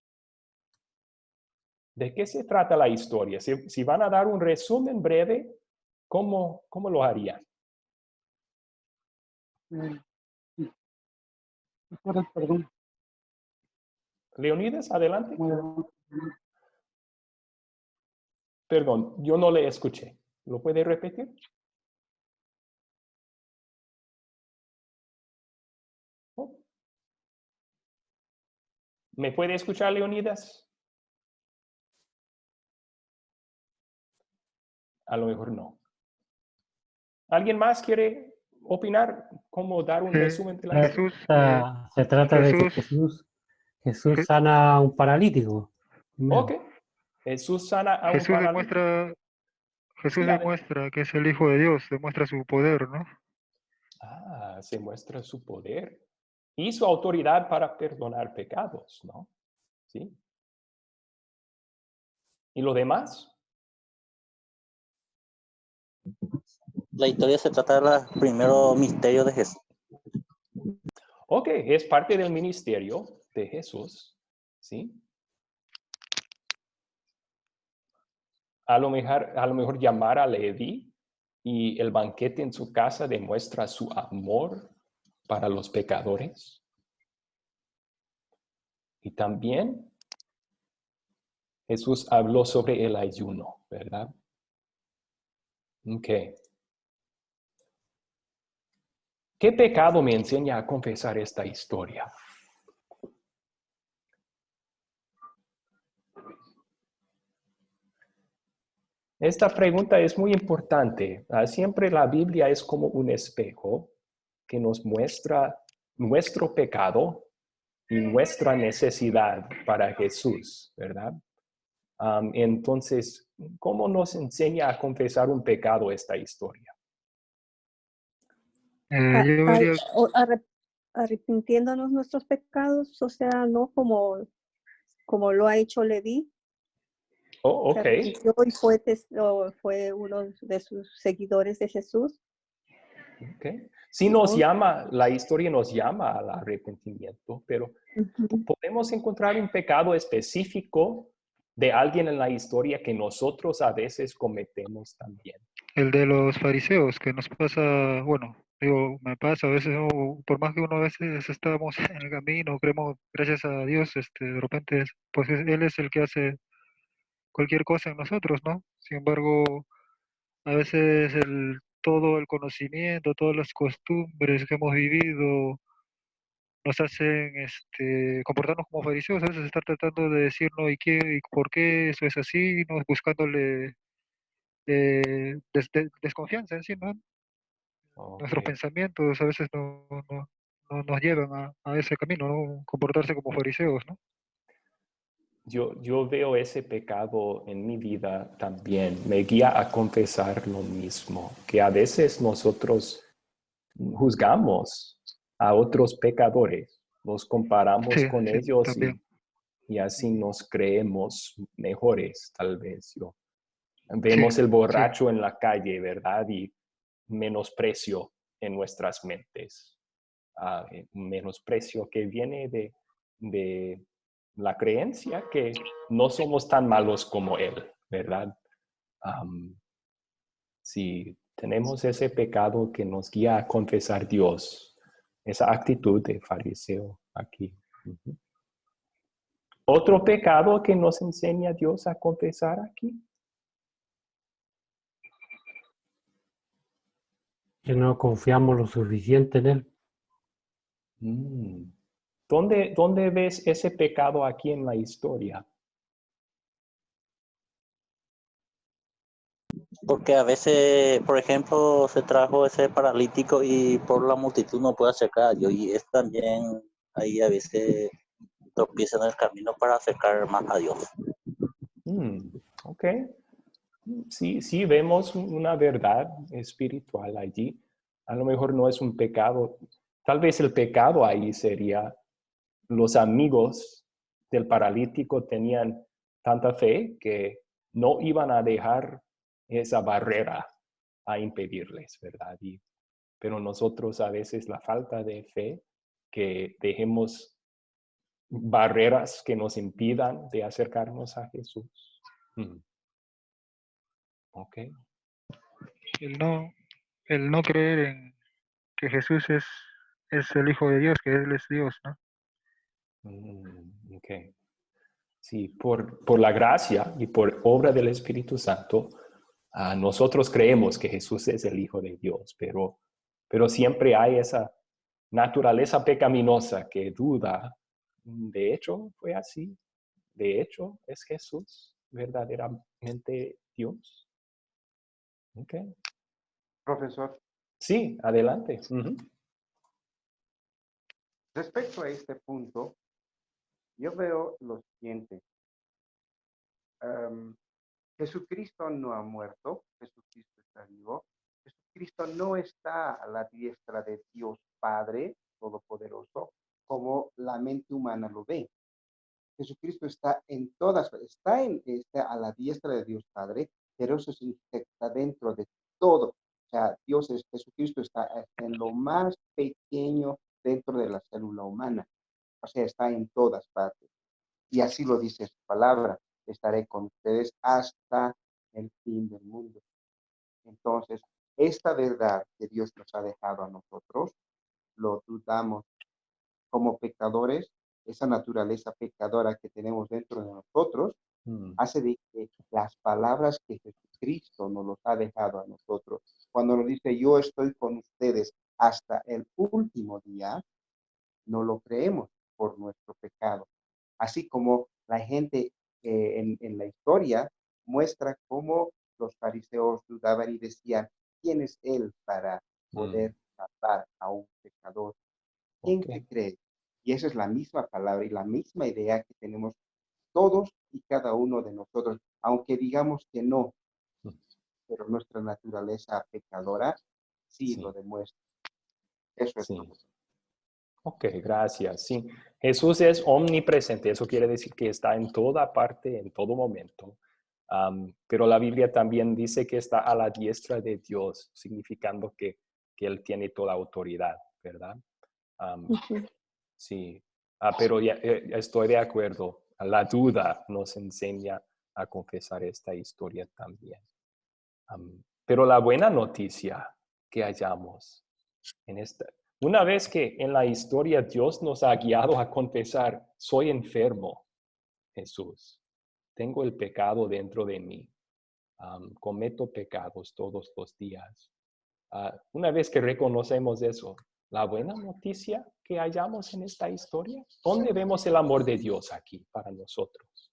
¿De qué se trata la historia? Si van a dar un resumen breve, ¿cómo lo harían? Perdón. Leonidas, adelante. Perdón, yo no le escuché. ¿Lo puede repetir? ¿Me puede escuchar, Leonidas? A lo mejor no. ¿Alguien más quiere opinar cómo dar un resumen de la historia? Se trata de que Jesús sana a un paralítico. Ok. Jesús sana a un paralítico. Jesús demuestra que es el Hijo de Dios, demuestra su poder, ¿no? Se muestra su poder y su autoridad para perdonar pecados, ¿no? Sí. ¿Y lo demás? La historia se trata del primero misterio de Jesús. Ok, es parte del ministerio de Jesús, ¿sí? A lo mejor llamar a Leví y el banquete en su casa demuestra su amor para los pecadores. Y también Jesús habló sobre el ayuno, ¿verdad? Ok. ¿Qué pecado me enseña a confesar esta historia? Esta pregunta es muy importante. Siempre la Biblia es como un espejo que nos muestra nuestro pecado y nuestra necesidad para Jesús, ¿verdad? Entonces, ¿cómo nos enseña a confesar un pecado esta historia? Arrepintiéndonos nuestros pecados, o sea, no como lo ha hecho Leví. Oh, ok. Y fue uno de sus seguidores de Jesús. Okay. Sí la historia nos llama al arrepentimiento, pero podemos encontrar un pecado específico de alguien en la historia que nosotros a veces cometemos también. El de los fariseos, que nos pasa, bueno, me pasa a veces, por más que uno a veces estamos en el camino, creemos, gracias a Dios, de repente, pues Él es el que hace cualquier cosa en nosotros, ¿no? Sin embargo, a veces todo el conocimiento, todas las costumbres que hemos vivido nos hacen comportarnos como fariseos, a veces estar tratando de decirnos y por qué eso es así, ¿no? Buscándole desconfianza en sí, ¿no? Okay. Nuestros pensamientos a veces no nos llevan a ese camino, ¿no? Comportarse como fariseos, ¿no? Yo veo ese pecado en mi vida también. Me guía a confesar lo mismo, que a veces nosotros juzgamos a otros pecadores, los comparamos con ellos y así nos creemos mejores, tal vez. Vemos el borracho en la calle, ¿verdad? Y menosprecio en nuestras mentes. Un menosprecio que viene de la creencia que no somos tan malos como él, ¿verdad? Si tenemos ese pecado que nos guía a confesar a Dios, esa actitud de fariseo aquí. Ujú. ¿Otro pecado que nos enseña Dios a confesar aquí? Que no confiamos lo suficiente en Él. ¿Dónde ves ese pecado aquí en la historia? Porque a veces, por ejemplo, se trajo ese paralítico y por la multitud no puede acercar a Dios. Y es también ahí a veces tropieza en el camino para acercar más a Dios. Ok. Sí, vemos una verdad espiritual allí. A lo mejor no es un pecado. Tal vez el pecado ahí sería los amigos del paralítico tenían tanta fe que no iban a dejar esa barrera a impedirles, ¿verdad? Pero nosotros a veces la falta de fe, que dejemos barreras que nos impidan de acercarnos a Jesús. Ok. El no creer en que Jesús es el Hijo de Dios, que Él es Dios, ¿no? Ok. Sí, por la gracia y por obra del Espíritu Santo, nosotros creemos que Jesús es el Hijo de Dios, pero siempre hay esa naturaleza pecaminosa que duda. De hecho, fue así. De hecho, ¿es Jesús verdaderamente Dios? Ok. Profesor, Sí, adelante. respecto a este punto, yo veo lo siguiente. Jesucristo no ha muerto, Jesucristo está vivo. Jesucristo no está a la diestra de Dios Padre Todopoderoso como la mente humana lo ve. Jesucristo está en todas, está a la diestra de Dios Padre, pero eso significa que está dentro de todo. O sea, Jesucristo está en lo más pequeño dentro de la célula humana. O sea, está en todas partes. Y así lo dice su palabra. Estaré con ustedes hasta el fin del mundo. Entonces, esta verdad que Dios nos ha dejado a nosotros, lo dudamos como pecadores. Esa naturaleza pecadora que tenemos dentro de nosotros hace de que las palabras que Jesucristo nos los ha dejado a nosotros, cuando nos dice yo estoy con ustedes hasta el último día, no lo creemos por nuestro pecado. Así como la gente en la historia muestra cómo los fariseos dudaban y decían, ¿quién es él para poder salvar a un pecador? ¿Quién te cree? Y esa es la misma palabra y la misma idea que tenemos todos y cada uno de nosotros, aunque digamos que no, pero nuestra naturaleza pecadora sí lo demuestra. Eso es todo. Ok, gracias. Sí, Jesús es omnipresente. Eso quiere decir que está en toda parte, en todo momento. Pero la Biblia también dice que está a la diestra de Dios, significando que Él tiene toda autoridad, ¿verdad? Sí, pero ya, estoy de acuerdo. La duda nos enseña a confesar esta historia también. Pero la buena noticia que hallamos en esta, una vez que en la historia Dios nos ha guiado a confesar, soy enfermo, Jesús, tengo el pecado dentro de mí, cometo pecados todos los días. Una vez que reconocemos eso, la buena noticia que hallamos en esta historia, ¿dónde vemos el amor de Dios aquí para nosotros?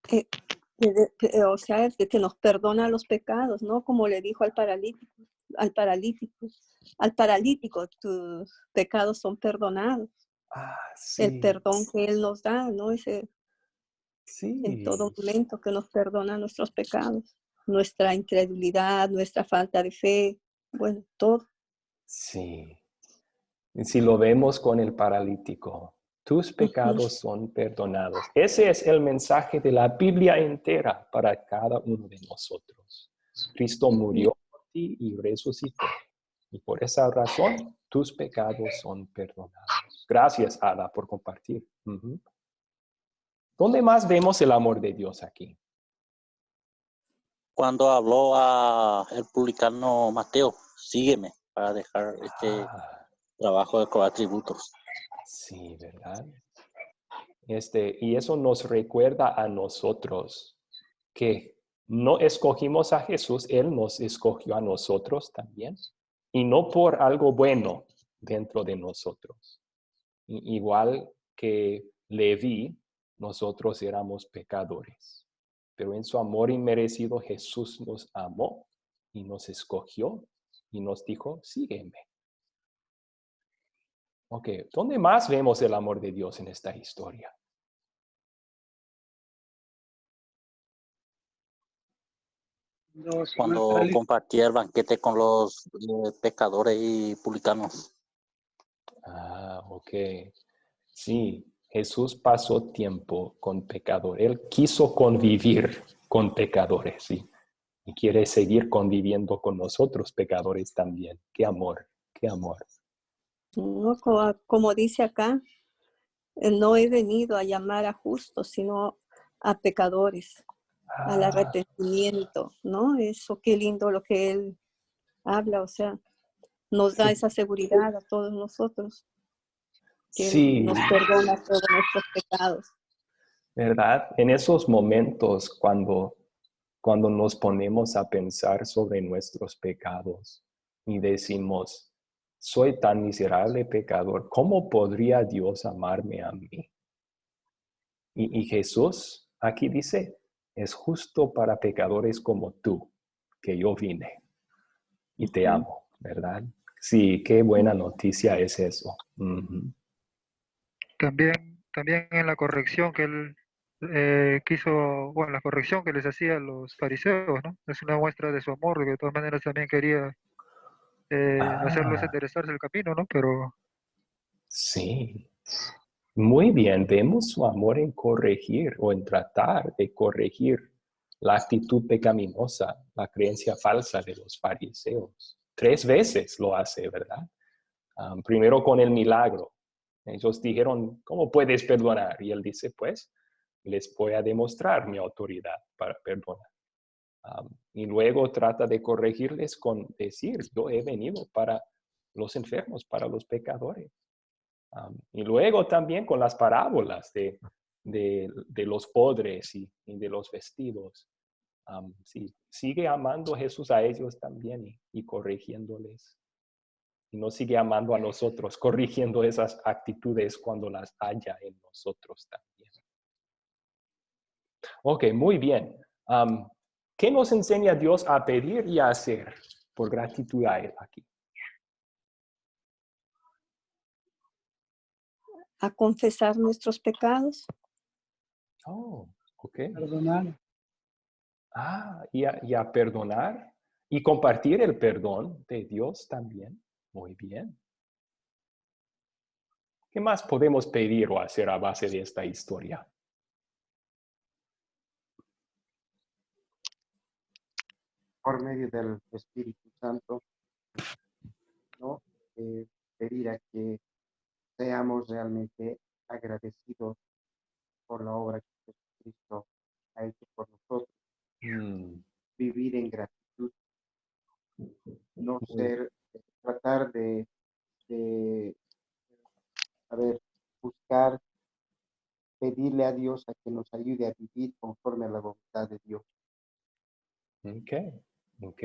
O sea, que nos perdona los pecados, ¿no? Como le dijo al paralítico, tus pecados son perdonados. Sí. El perdón que Él nos da, ¿no? Sí. En todo momento que nos perdona nuestros pecados, nuestra incredulidad, nuestra falta de fe, bueno, todo. Sí. Y si lo vemos con el paralítico, tus pecados son perdonados. Ese es el mensaje de la Biblia entera para cada uno de nosotros. Cristo murió por ti y resucitó. Y por esa razón, tus pecados son perdonados. Gracias, Ada, por compartir. ¿Dónde más vemos el amor de Dios aquí? cuando habló a el publicano Mateo, sígueme para dejar este trabajo de cobrar tributos. Sí, ¿verdad? Y eso nos recuerda a nosotros que no escogimos a Jesús, Él nos escogió a nosotros también. Y no por algo bueno dentro de nosotros. Igual que Leví, nosotros éramos pecadores. Pero en su amor inmerecido Jesús nos amó y nos escogió y nos dijo, sígueme. Ok, ¿dónde más vemos el amor de Dios en esta historia? Cuando compartía el banquete con los pecadores y publicanos. Ok. Sí, Jesús pasó tiempo con pecadores. Él quiso convivir con pecadores, sí. Y quiere seguir conviviendo con nosotros, pecadores también. Qué amor, qué amor. No, como dice acá, no he venido a llamar a justos, sino a pecadores, al arrepentimiento, ¿no? Eso, qué lindo lo que él habla, o sea, nos da esa seguridad a todos nosotros, que Sí, él nos perdona todos nuestros pecados. ¿verdad? En esos momentos cuando nos ponemos a pensar sobre nuestros pecados y decimos, soy tan miserable pecador, ¿cómo podría Dios amarme a mí? Y Jesús aquí dice, es justo para pecadores como tú que yo vine y te amo, ¿verdad? Sí, qué buena noticia es eso. También en la corrección que él quiso, bueno, la corrección que les hacía a los fariseos, ¿no? Es una muestra de su amor, que de todas maneras también quería hacerlos enderezarse el camino, ¿no? Pero sí, muy bien, vemos su amor en corregir o en tratar de corregir la actitud pecaminosa, la creencia falsa de los fariseos. 3 veces lo hace, ¿verdad? Primero con el milagro. Ellos dijeron, ¿cómo puedes perdonar? Y él dice, pues, les voy a demostrar mi autoridad para perdonar. Y luego trata de corregirles con decir, yo he venido para los enfermos, para los pecadores. Y luego también con las parábolas de los podres y de los vestidos. Sí, sigue amando a Jesús a ellos también y corrigiéndoles. Y nos sigue amando a nosotros, corrigiendo esas actitudes cuando las haya en nosotros también. Ok, muy bien. ¿Qué nos enseña Dios a pedir y a hacer por gratitud a Él aquí? A confesar nuestros pecados. Oh, ok. Perdonar. Y a perdonar y compartir el perdón de Dios también. Muy bien. ¿Qué más podemos pedir o hacer a base de esta historia? Por medio del Espíritu Santo, ¿no? Pedir a que seamos realmente agradecidos por la obra que Jesucristo ha hecho por nosotros. Vivir en gratitud, no ser, tratar de buscar, pedirle a Dios a que nos ayude a vivir conforme a la voluntad de Dios. Ok.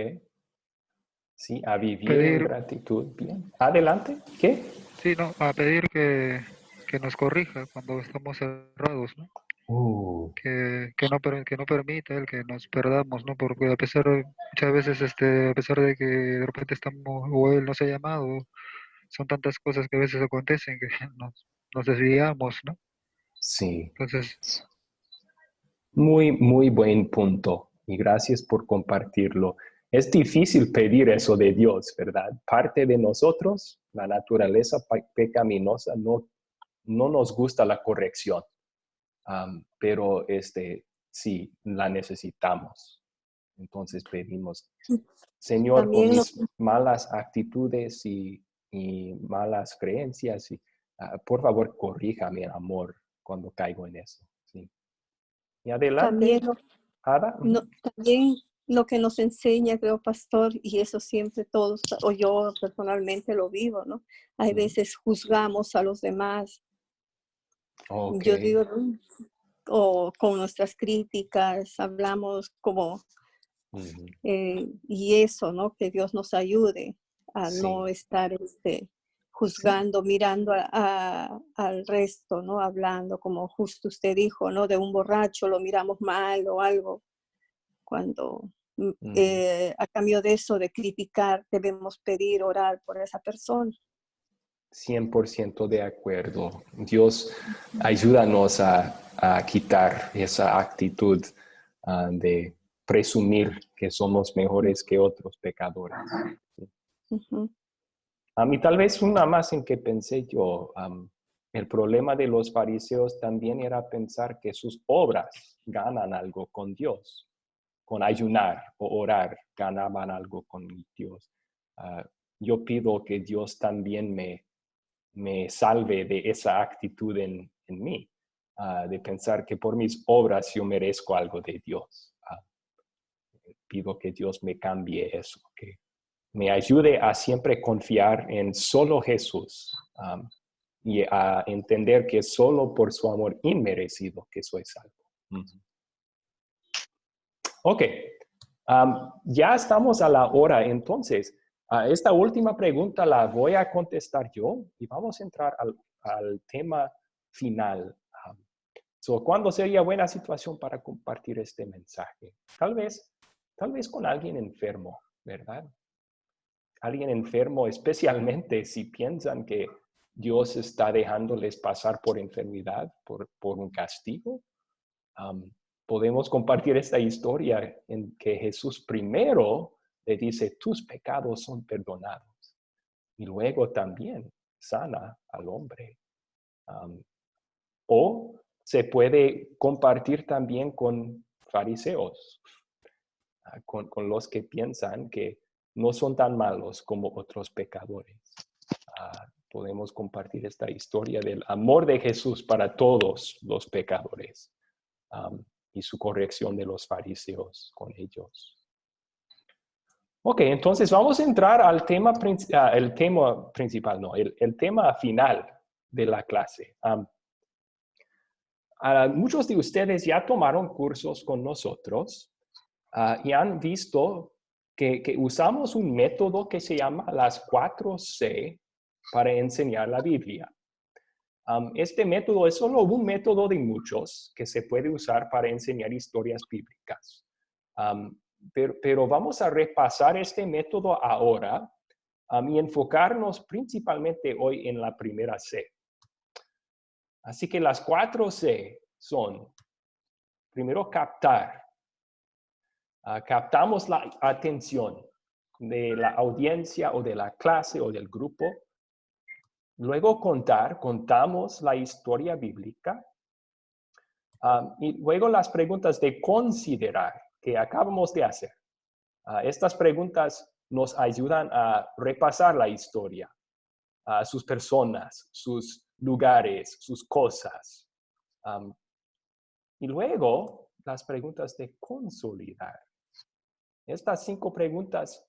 Sí, a vivir pedir, en gratitud. Bien. Adelante. ¿Qué? sí, no, a pedir que nos corrija cuando estamos errados, ¿no? Que no permita el que nos perdamos, ¿no? Porque muchas veces, a pesar de que de repente estamos, o Él nos ha llamado, son tantas cosas que a veces acontecen que nos desviamos, ¿no? Sí. Entonces, Muy, muy buen punto. Y gracias por compartirlo. Es difícil pedir eso de Dios, ¿verdad? Parte de nosotros, la naturaleza pecaminosa, no nos gusta la corrección. Pero sí, la necesitamos. Entonces pedimos, Señor, con También mis malas actitudes y malas creencias, por favor, corríjame, amor, cuando caigo en eso. Sí. Y adelante, también, Ada. también lo que nos enseña, creo, pastor, y eso siempre todos, o yo personalmente lo vivo, ¿no? Hay veces juzgamos a los demás. Yo digo, ¿no? O con nuestras críticas, hablamos como, y eso, ¿no? Que Dios nos ayude a no estar juzgando, mirando al resto, ¿no? Hablando, como justo usted dijo, ¿no? De un borracho lo miramos mal o algo, cuando a cambio de eso, de criticar, debemos pedir, orar por esa persona. 100% de acuerdo. Dios, ayúdanos a quitar esa actitud de presumir que somos mejores que otros pecadores. A mí tal vez una más en que pensé yo, el problema de los fariseos también era pensar que sus obras ganan algo con Dios. Con ayunar o orar ganaban algo con Dios. Yo pido que Dios también me salve de esa actitud en mí, de pensar que por mis obras yo merezco algo de Dios. Pido que Dios me cambie eso, que me ayude a siempre confiar en solo Jesús y a entender que es solo por su amor inmerecido que soy salvo. Ok, ya estamos a la hora, entonces, esta última pregunta la voy a contestar yo y vamos a entrar al tema final. ¿Cuándo sería buena situación para compartir este mensaje? Tal vez con alguien enfermo, ¿verdad? Alguien enfermo, especialmente si piensan que Dios está dejándoles pasar por enfermedad, por un castigo. Podemos compartir esta historia en que Jesús primero le dice, tus pecados son perdonados. Y luego también sana al hombre. O se puede compartir también con fariseos, con los que piensan que no son tan malos como otros pecadores. Podemos compartir esta historia del amor de Jesús para todos los pecadores. Y su corrección de los fariseos con ellos. Ok, entonces vamos a entrar al tema, el tema final de la clase. Muchos de ustedes ya tomaron cursos con nosotros y han visto que usamos un método que se llama las 4C para enseñar la Biblia. Este método es solo un método de muchos que se puede usar para enseñar historias bíblicas. Pero vamos a repasar este método ahora y enfocarnos principalmente hoy en la primera C. Así que las 4C son, primero, captar. Captamos la atención de la audiencia o de la clase o del grupo. Luego contamos la historia bíblica. Y luego las preguntas de considerar que acabamos de hacer. Estas preguntas nos ayudan a repasar la historia, sus personas, sus lugares, sus cosas. Y luego las preguntas de consolidar. Estas 5 preguntas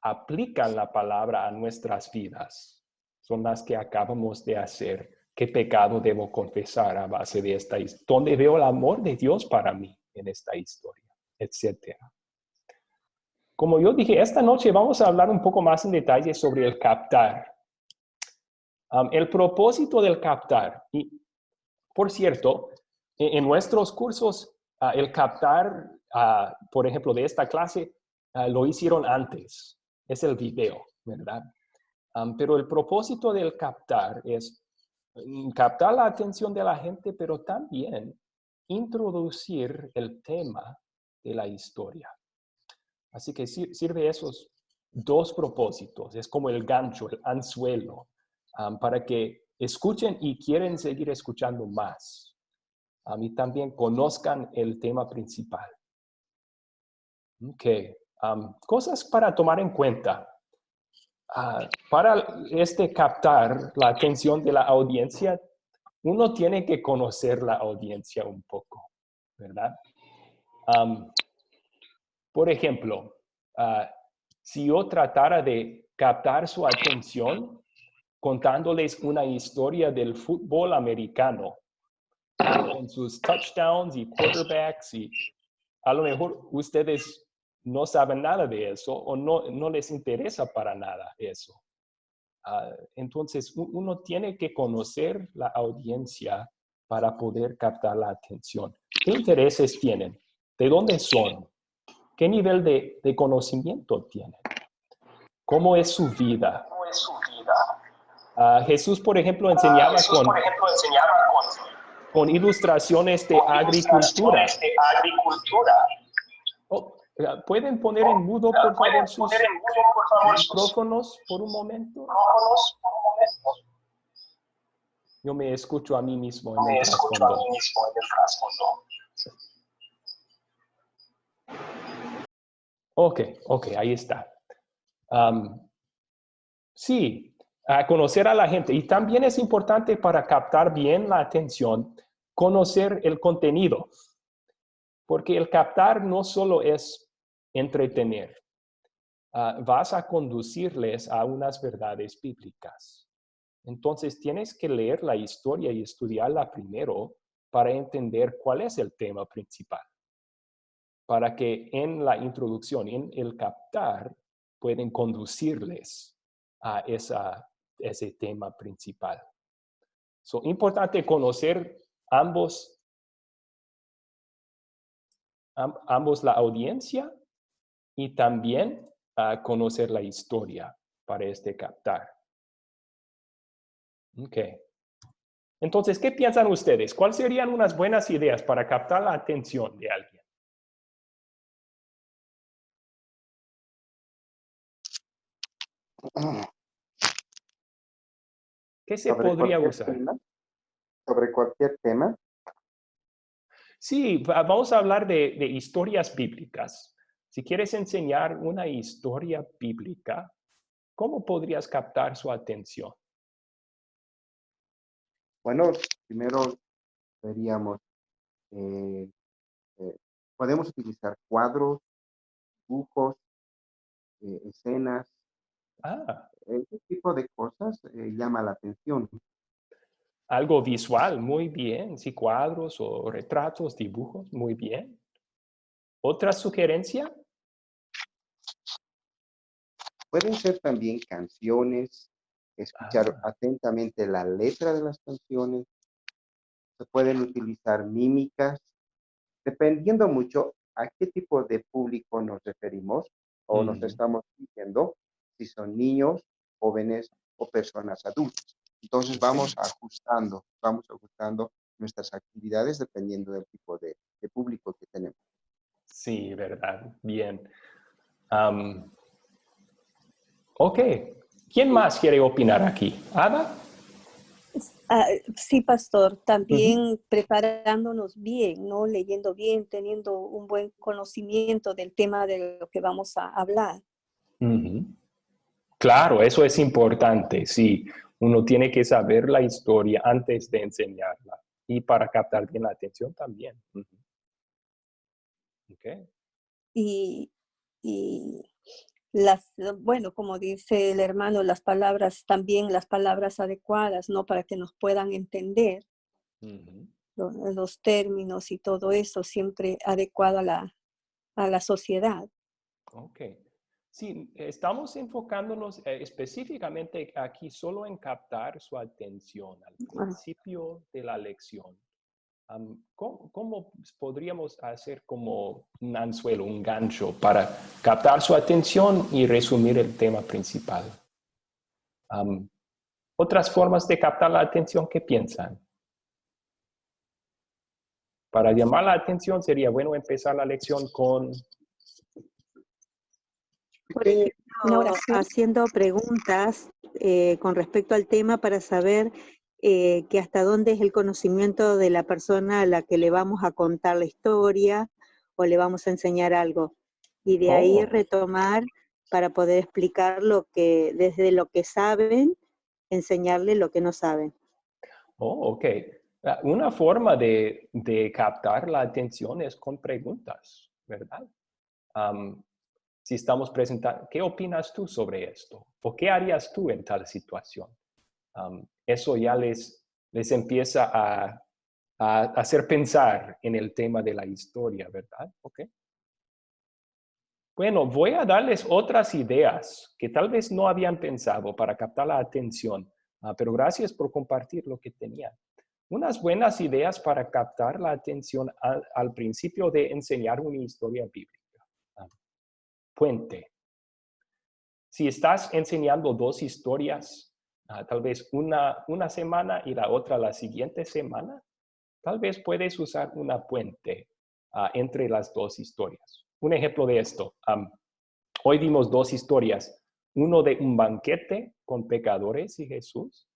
aplican la palabra a nuestras vidas. Son las que acabamos de hacer. ¿Qué pecado debo confesar a base de esta historia? ¿Dónde veo el amor de Dios para mí en esta historia? Etcétera. Como yo dije, esta noche vamos a hablar un poco más en detalle sobre el captar. El propósito del captar. Y, por cierto, en nuestros cursos, el captar, por ejemplo, de esta clase, lo hicieron antes. Es el video, ¿verdad? Pero el propósito del captar es captar la atención de la gente, pero también introducir el tema de la historia. Así que sirve esos 2 propósitos. Es como el gancho, el anzuelo, para que escuchen y quieren seguir escuchando más. Y también conozcan el tema principal. Ok. Cosas para tomar en cuenta. Para captar la atención de la audiencia, uno tiene que conocer la audiencia un poco, ¿verdad? Por ejemplo, si yo tratara de captar su atención contándoles una historia del fútbol americano, con sus touchdowns y quarterbacks, y a lo mejor ustedes no saben nada de eso o no les interesa para nada eso. Entonces, uno tiene que conocer la audiencia para poder captar la atención. ¿Qué intereses tienen? ¿De dónde son? ¿Qué nivel de conocimiento tienen? ¿Cómo es su vida? Jesús, por ejemplo, enseñaba con ilustraciones de agricultura. Oh, ¿pueden poner en mudo, por favor, sus micrófonos por un momento? Yo me escucho a mí mismo en el trasfondo. Ok, ahí está. Sí, conocer a la gente. Y también es importante para captar bien la atención, conocer el contenido. Porque el captar no solo es entretener. Vas a conducirles a unas verdades bíblicas. Entonces, tienes que leer la historia y estudiarla primero para entender cuál es el tema principal. Para que en la introducción, en el captar, pueden conducirles a ese tema principal. Es importante conocer ambos la audiencia y también conocer la historia para captar. Ok. Entonces, ¿qué piensan ustedes? ¿Cuáles serían unas buenas ideas para captar la atención de alguien? ¿Qué se podría usar? ¿Sobre cualquier tema? Sí, vamos a hablar de historias bíblicas. Si quieres enseñar una historia bíblica, ¿cómo podrías captar su atención? Bueno, primero veríamos, podemos utilizar cuadros, dibujos, escenas. Ese tipo de cosas llama la atención. Algo visual, muy bien. Sí, cuadros o retratos, dibujos, muy bien. ¿Otra sugerencia? Pueden ser también canciones, escuchar atentamente la letra de las canciones. Se pueden utilizar mímicas, dependiendo mucho a qué tipo de público nos referimos o nos estamos diciendo, si son niños, jóvenes o personas adultas. Entonces vamos ajustando nuestras actividades dependiendo del tipo de público que tenemos. Sí, verdad. Bien. Ok. ¿Quién más quiere opinar aquí? ¿Ada? Sí, pastor, también preparándonos bien, ¿no? Leyendo bien, teniendo un buen conocimiento del tema de lo que vamos a hablar. Claro, eso es importante, sí. Uno tiene que saber la historia antes de enseñarla y para captar bien la atención también. Okay. Y bueno, como dice el hermano, las palabras también, las palabras adecuadas, ¿no? Para que nos puedan entender los términos y todo eso, siempre adecuado a la sociedad. Ok. Sí, estamos enfocándonos específicamente aquí solo en captar su atención al principio de la lección. ¿Cómo podríamos hacer como un anzuelo, un gancho para captar su atención y resumir el tema principal? ¿Otras formas de captar la atención qué piensan? Para llamar la atención sería bueno empezar la lección con... Por ejemplo, haciendo preguntas con respecto al tema para saber que hasta dónde es el conocimiento de la persona a la que le vamos a contar la historia o le vamos a enseñar algo. Y de ahí retomar para poder explicar desde lo que saben, enseñarle lo que no saben. Ok. Una forma de captar la atención es con preguntas, ¿verdad? si estamos presentando, ¿qué opinas tú sobre esto? ¿O qué harías tú en tal situación? Eso ya les empieza a hacer pensar en el tema de la historia, ¿verdad? Okay. Bueno, voy a darles otras ideas que tal vez no habían pensado para captar la atención, pero gracias por compartir lo que tenían. Unas buenas ideas para captar la atención al principio de enseñar una historia bíblica. Puente. Si estás enseñando dos historias, tal vez una semana y la otra la siguiente semana, tal vez puedes usar una puente entre las dos historias. Un ejemplo de esto, hoy vimos dos historias, uno de un banquete con pecadores y Jesús,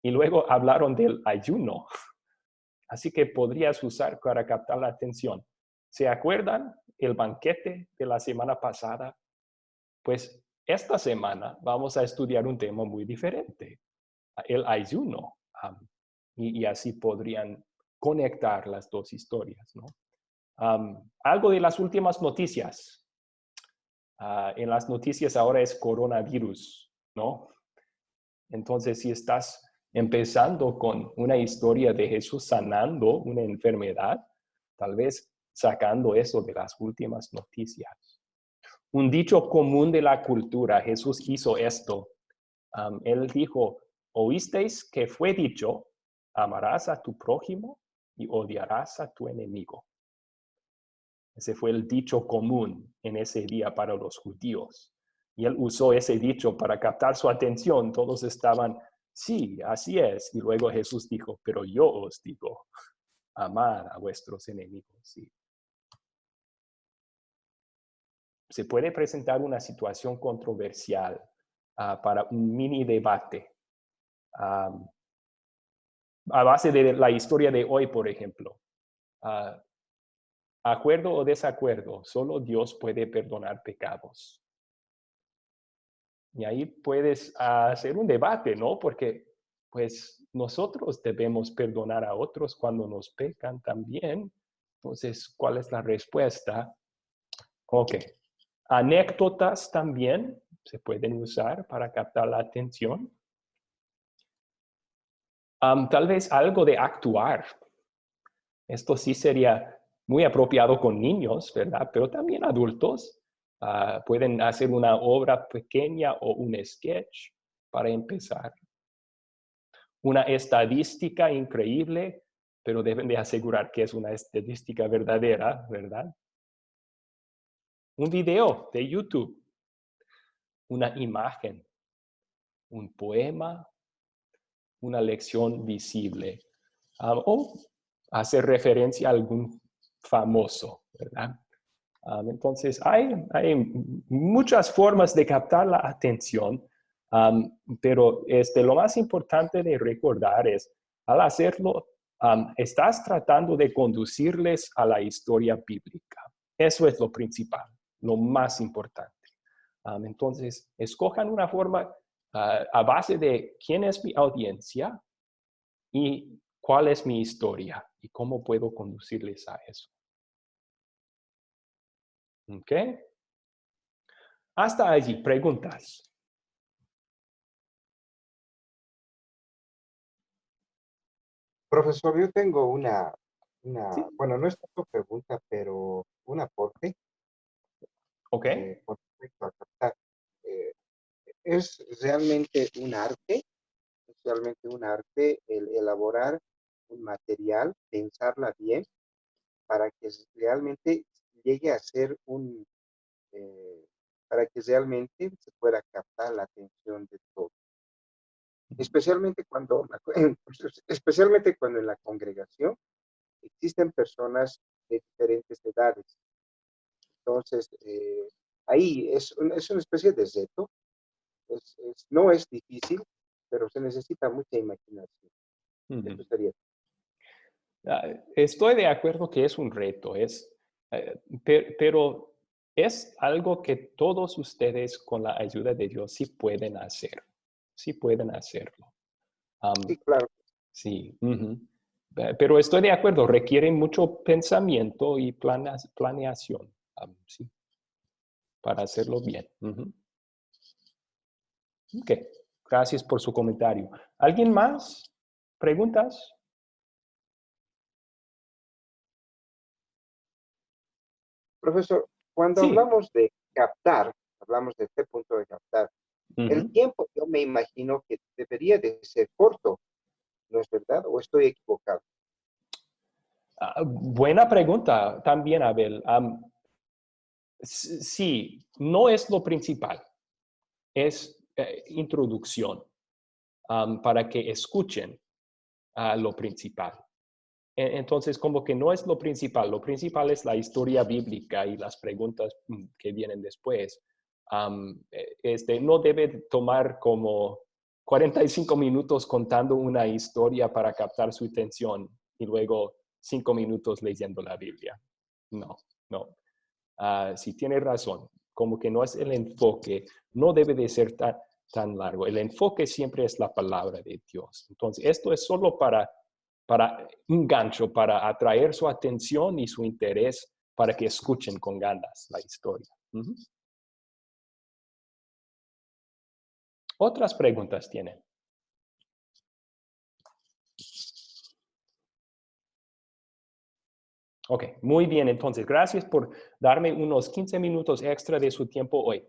y luego hablaron del ayuno. Así que podrías usar para captar la atención. ¿Se acuerdan el banquete de la semana pasada? Pues esta semana vamos a estudiar un tema muy diferente, el ayuno. Y así podrían conectar las dos historias, ¿no? Algo de las últimas noticias. En las noticias ahora es coronavirus, ¿no? Entonces, si estás empezando con una historia de Jesús sanando una enfermedad, tal vez sacando eso de las últimas noticias. Un dicho común de la cultura, Jesús hizo esto. Él dijo, ¿oísteis que fue dicho, amarás a tu prójimo y odiarás a tu enemigo? Ese fue el dicho común en ese día para los judíos. Y él usó ese dicho para captar su atención. Todos estaban, sí, así es. Y luego Jesús dijo, pero yo os digo, amad a vuestros enemigos. Sí. Se puede presentar una situación controversial para un mini debate. A base de la historia de hoy, por ejemplo. Acuerdo o desacuerdo, solo Dios puede perdonar pecados. Y ahí puedes hacer un debate, ¿no? Porque pues nosotros debemos perdonar a otros cuando nos pecan también. Entonces, ¿cuál es la respuesta? Ok. Anécdotas también se pueden usar para captar la atención. Tal vez algo de actuar. Esto sí sería muy apropiado con niños, ¿verdad? Pero también adultos. Pueden hacer una obra pequeña o un sketch para empezar. Una estadística increíble, pero deben de asegurar que es una estadística verdadera, ¿verdad? Un video de YouTube, una imagen, un poema, una lección visible, o hacer referencia a algún famoso, ¿verdad? Entonces, hay muchas formas de captar la atención, pero lo más importante de recordar es, al hacerlo, estás tratando de conducirles a la historia bíblica. Eso es lo principal, lo más importante. Entonces, escojan una forma a base de quién es mi audiencia y cuál es mi historia y cómo puedo conducirles a eso. ¿Ok? Hasta allí, preguntas. Profesor, yo tengo Sí. bueno, no es tanto pregunta, pero un aporte. Ok. Con respecto a captar. Es realmente un arte el elaborar un material, pensarla bien, para que realmente llegue a ser para que realmente se pueda captar la atención de todos. Especialmente especialmente cuando en la congregación existen personas de diferentes edades. Entonces, ahí es una especie de reto. No es difícil, pero se necesita mucha imaginación. Eso sería. Estoy de acuerdo que es un reto, pero es algo que todos ustedes con la ayuda de Dios sí pueden hacer. Sí pueden hacerlo. Sí, claro. Sí. Pero estoy de acuerdo, requiere mucho pensamiento y planeación. Sí. para hacerlo bien. Ok, gracias por su comentario. ¿Alguien más? ¿Preguntas? Profesor, cuando Sí. hablamos de captar, hablamos de este punto de captar, el tiempo yo me imagino que debería de ser corto, ¿no es verdad? ¿O estoy equivocado? Buena pregunta también, Abel. Sí, no es lo principal. Es introducción para que escuchen lo principal. Entonces, como que no es lo principal. Lo principal es la historia bíblica y las preguntas que vienen después. No debe tomar como 45 minutos contando una historia para captar su atención y luego 5 minutos leyendo la Biblia. No. Si tiene razón, como que no es el enfoque, no debe de ser tan largo. El enfoque siempre es la palabra de Dios. Entonces, esto es solo para un gancho, para atraer su atención y su interés para que escuchen con ganas la historia. ¿Otras preguntas tienen? Ok, muy bien. Entonces, gracias por darme unos 15 minutos extra de su tiempo hoy.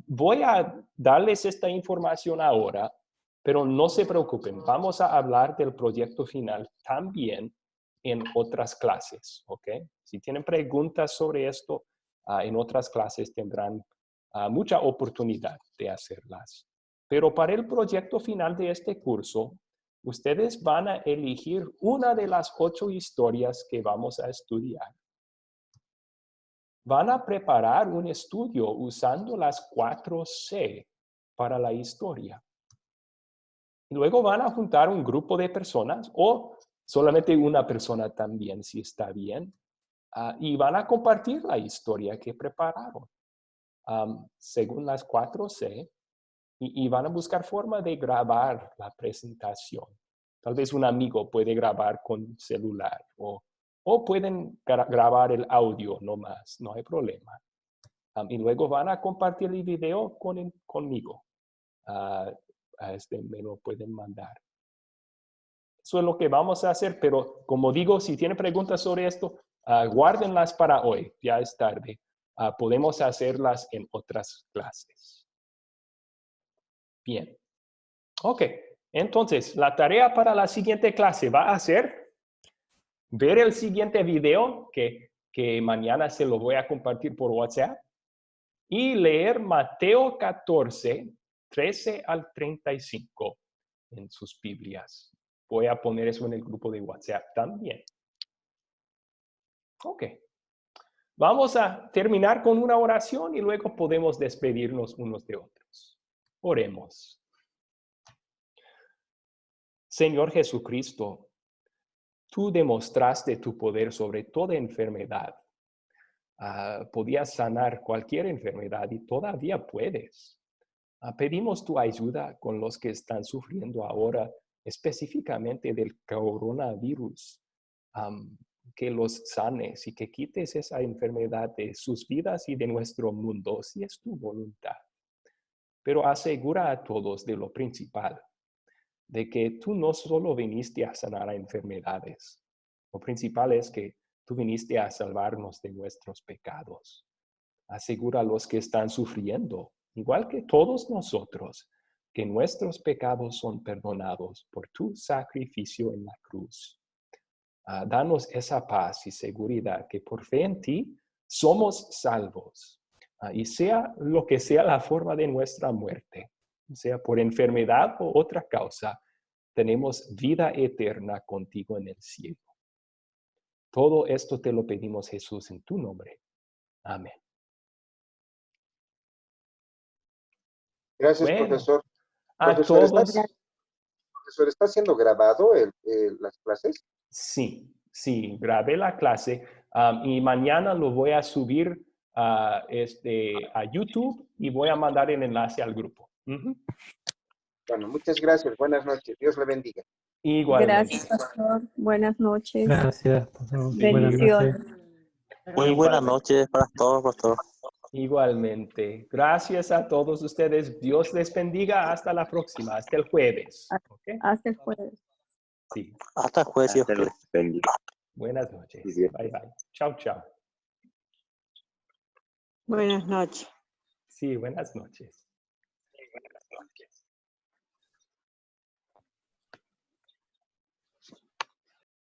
Voy a darles esta información ahora, pero no se preocupen. Vamos a hablar del proyecto final también en otras clases, ¿ok? Si tienen preguntas sobre esto, en otras clases tendrán mucha oportunidad de hacerlas. Pero para el proyecto final de este curso, ustedes van a elegir una de las 8 historias que vamos a estudiar. Van a preparar un estudio usando las 4C para la historia. Y luego van a juntar un grupo de personas o solamente una persona también, si está bien, y van a compartir la historia que prepararon según las 4C. Y van a buscar forma de grabar la presentación. Tal vez un amigo puede grabar con celular o pueden grabar el audio nomás, no hay problema. Y luego van a compartir el video conmigo. Me lo pueden mandar. Eso es lo que vamos a hacer, pero como digo, si tienen preguntas sobre esto, guárdenlas para hoy, ya es tarde. Podemos hacerlas en otras clases. Bien. Ok, entonces la tarea para la siguiente clase va a ser ver el siguiente video que mañana se lo voy a compartir por WhatsApp y leer Mateo 14, 13 al 35 en sus Biblias. Voy a poner eso en el grupo de WhatsApp también. Ok. Vamos a terminar con una oración y luego podemos despedirnos unos de otros. Oremos. Señor Jesucristo, tú demostraste tu poder sobre toda enfermedad. Podías sanar cualquier enfermedad y todavía puedes. Pedimos tu ayuda con los que están sufriendo ahora, específicamente del coronavirus. Que los sanes y que quites esa enfermedad de sus vidas y de nuestro mundo, si es tu voluntad. Pero asegura a todos de lo principal, de que tú no solo viniste a sanar a enfermedades. Lo principal es que tú viniste a salvarnos de nuestros pecados. Asegura a los que están sufriendo, igual que todos nosotros, que nuestros pecados son perdonados por tu sacrificio en la cruz. Danos esa paz y seguridad que por fe en ti somos salvos. Y sea lo que sea la forma de nuestra muerte, sea por enfermedad o otra causa, tenemos vida eterna contigo en el cielo. Todo esto te lo pedimos, Jesús, en tu nombre. Amén. Gracias, Bueno, profesor. A Profesor, todos. Profesor, ¿está siendo grabado las clases? Sí, grabé la clase y mañana lo voy a subir a YouTube y voy a mandar el enlace al grupo. Bueno, muchas gracias. Buenas noches. Dios le bendiga. Igualmente. Gracias, pastor. Buenas noches. Gracias. Buenas noches. Bendiciones. Muy buenas noches para todos, pastor. Igualmente. Gracias a todos ustedes. Dios les bendiga. Hasta la próxima, hasta el jueves. ¿Okay? Hasta el jueves. Sí. Hasta el jueves. Hasta luego. Buenas noches. Sí. Bye, bye. Chao, chao. Buenas noches. Sí, buenas noches.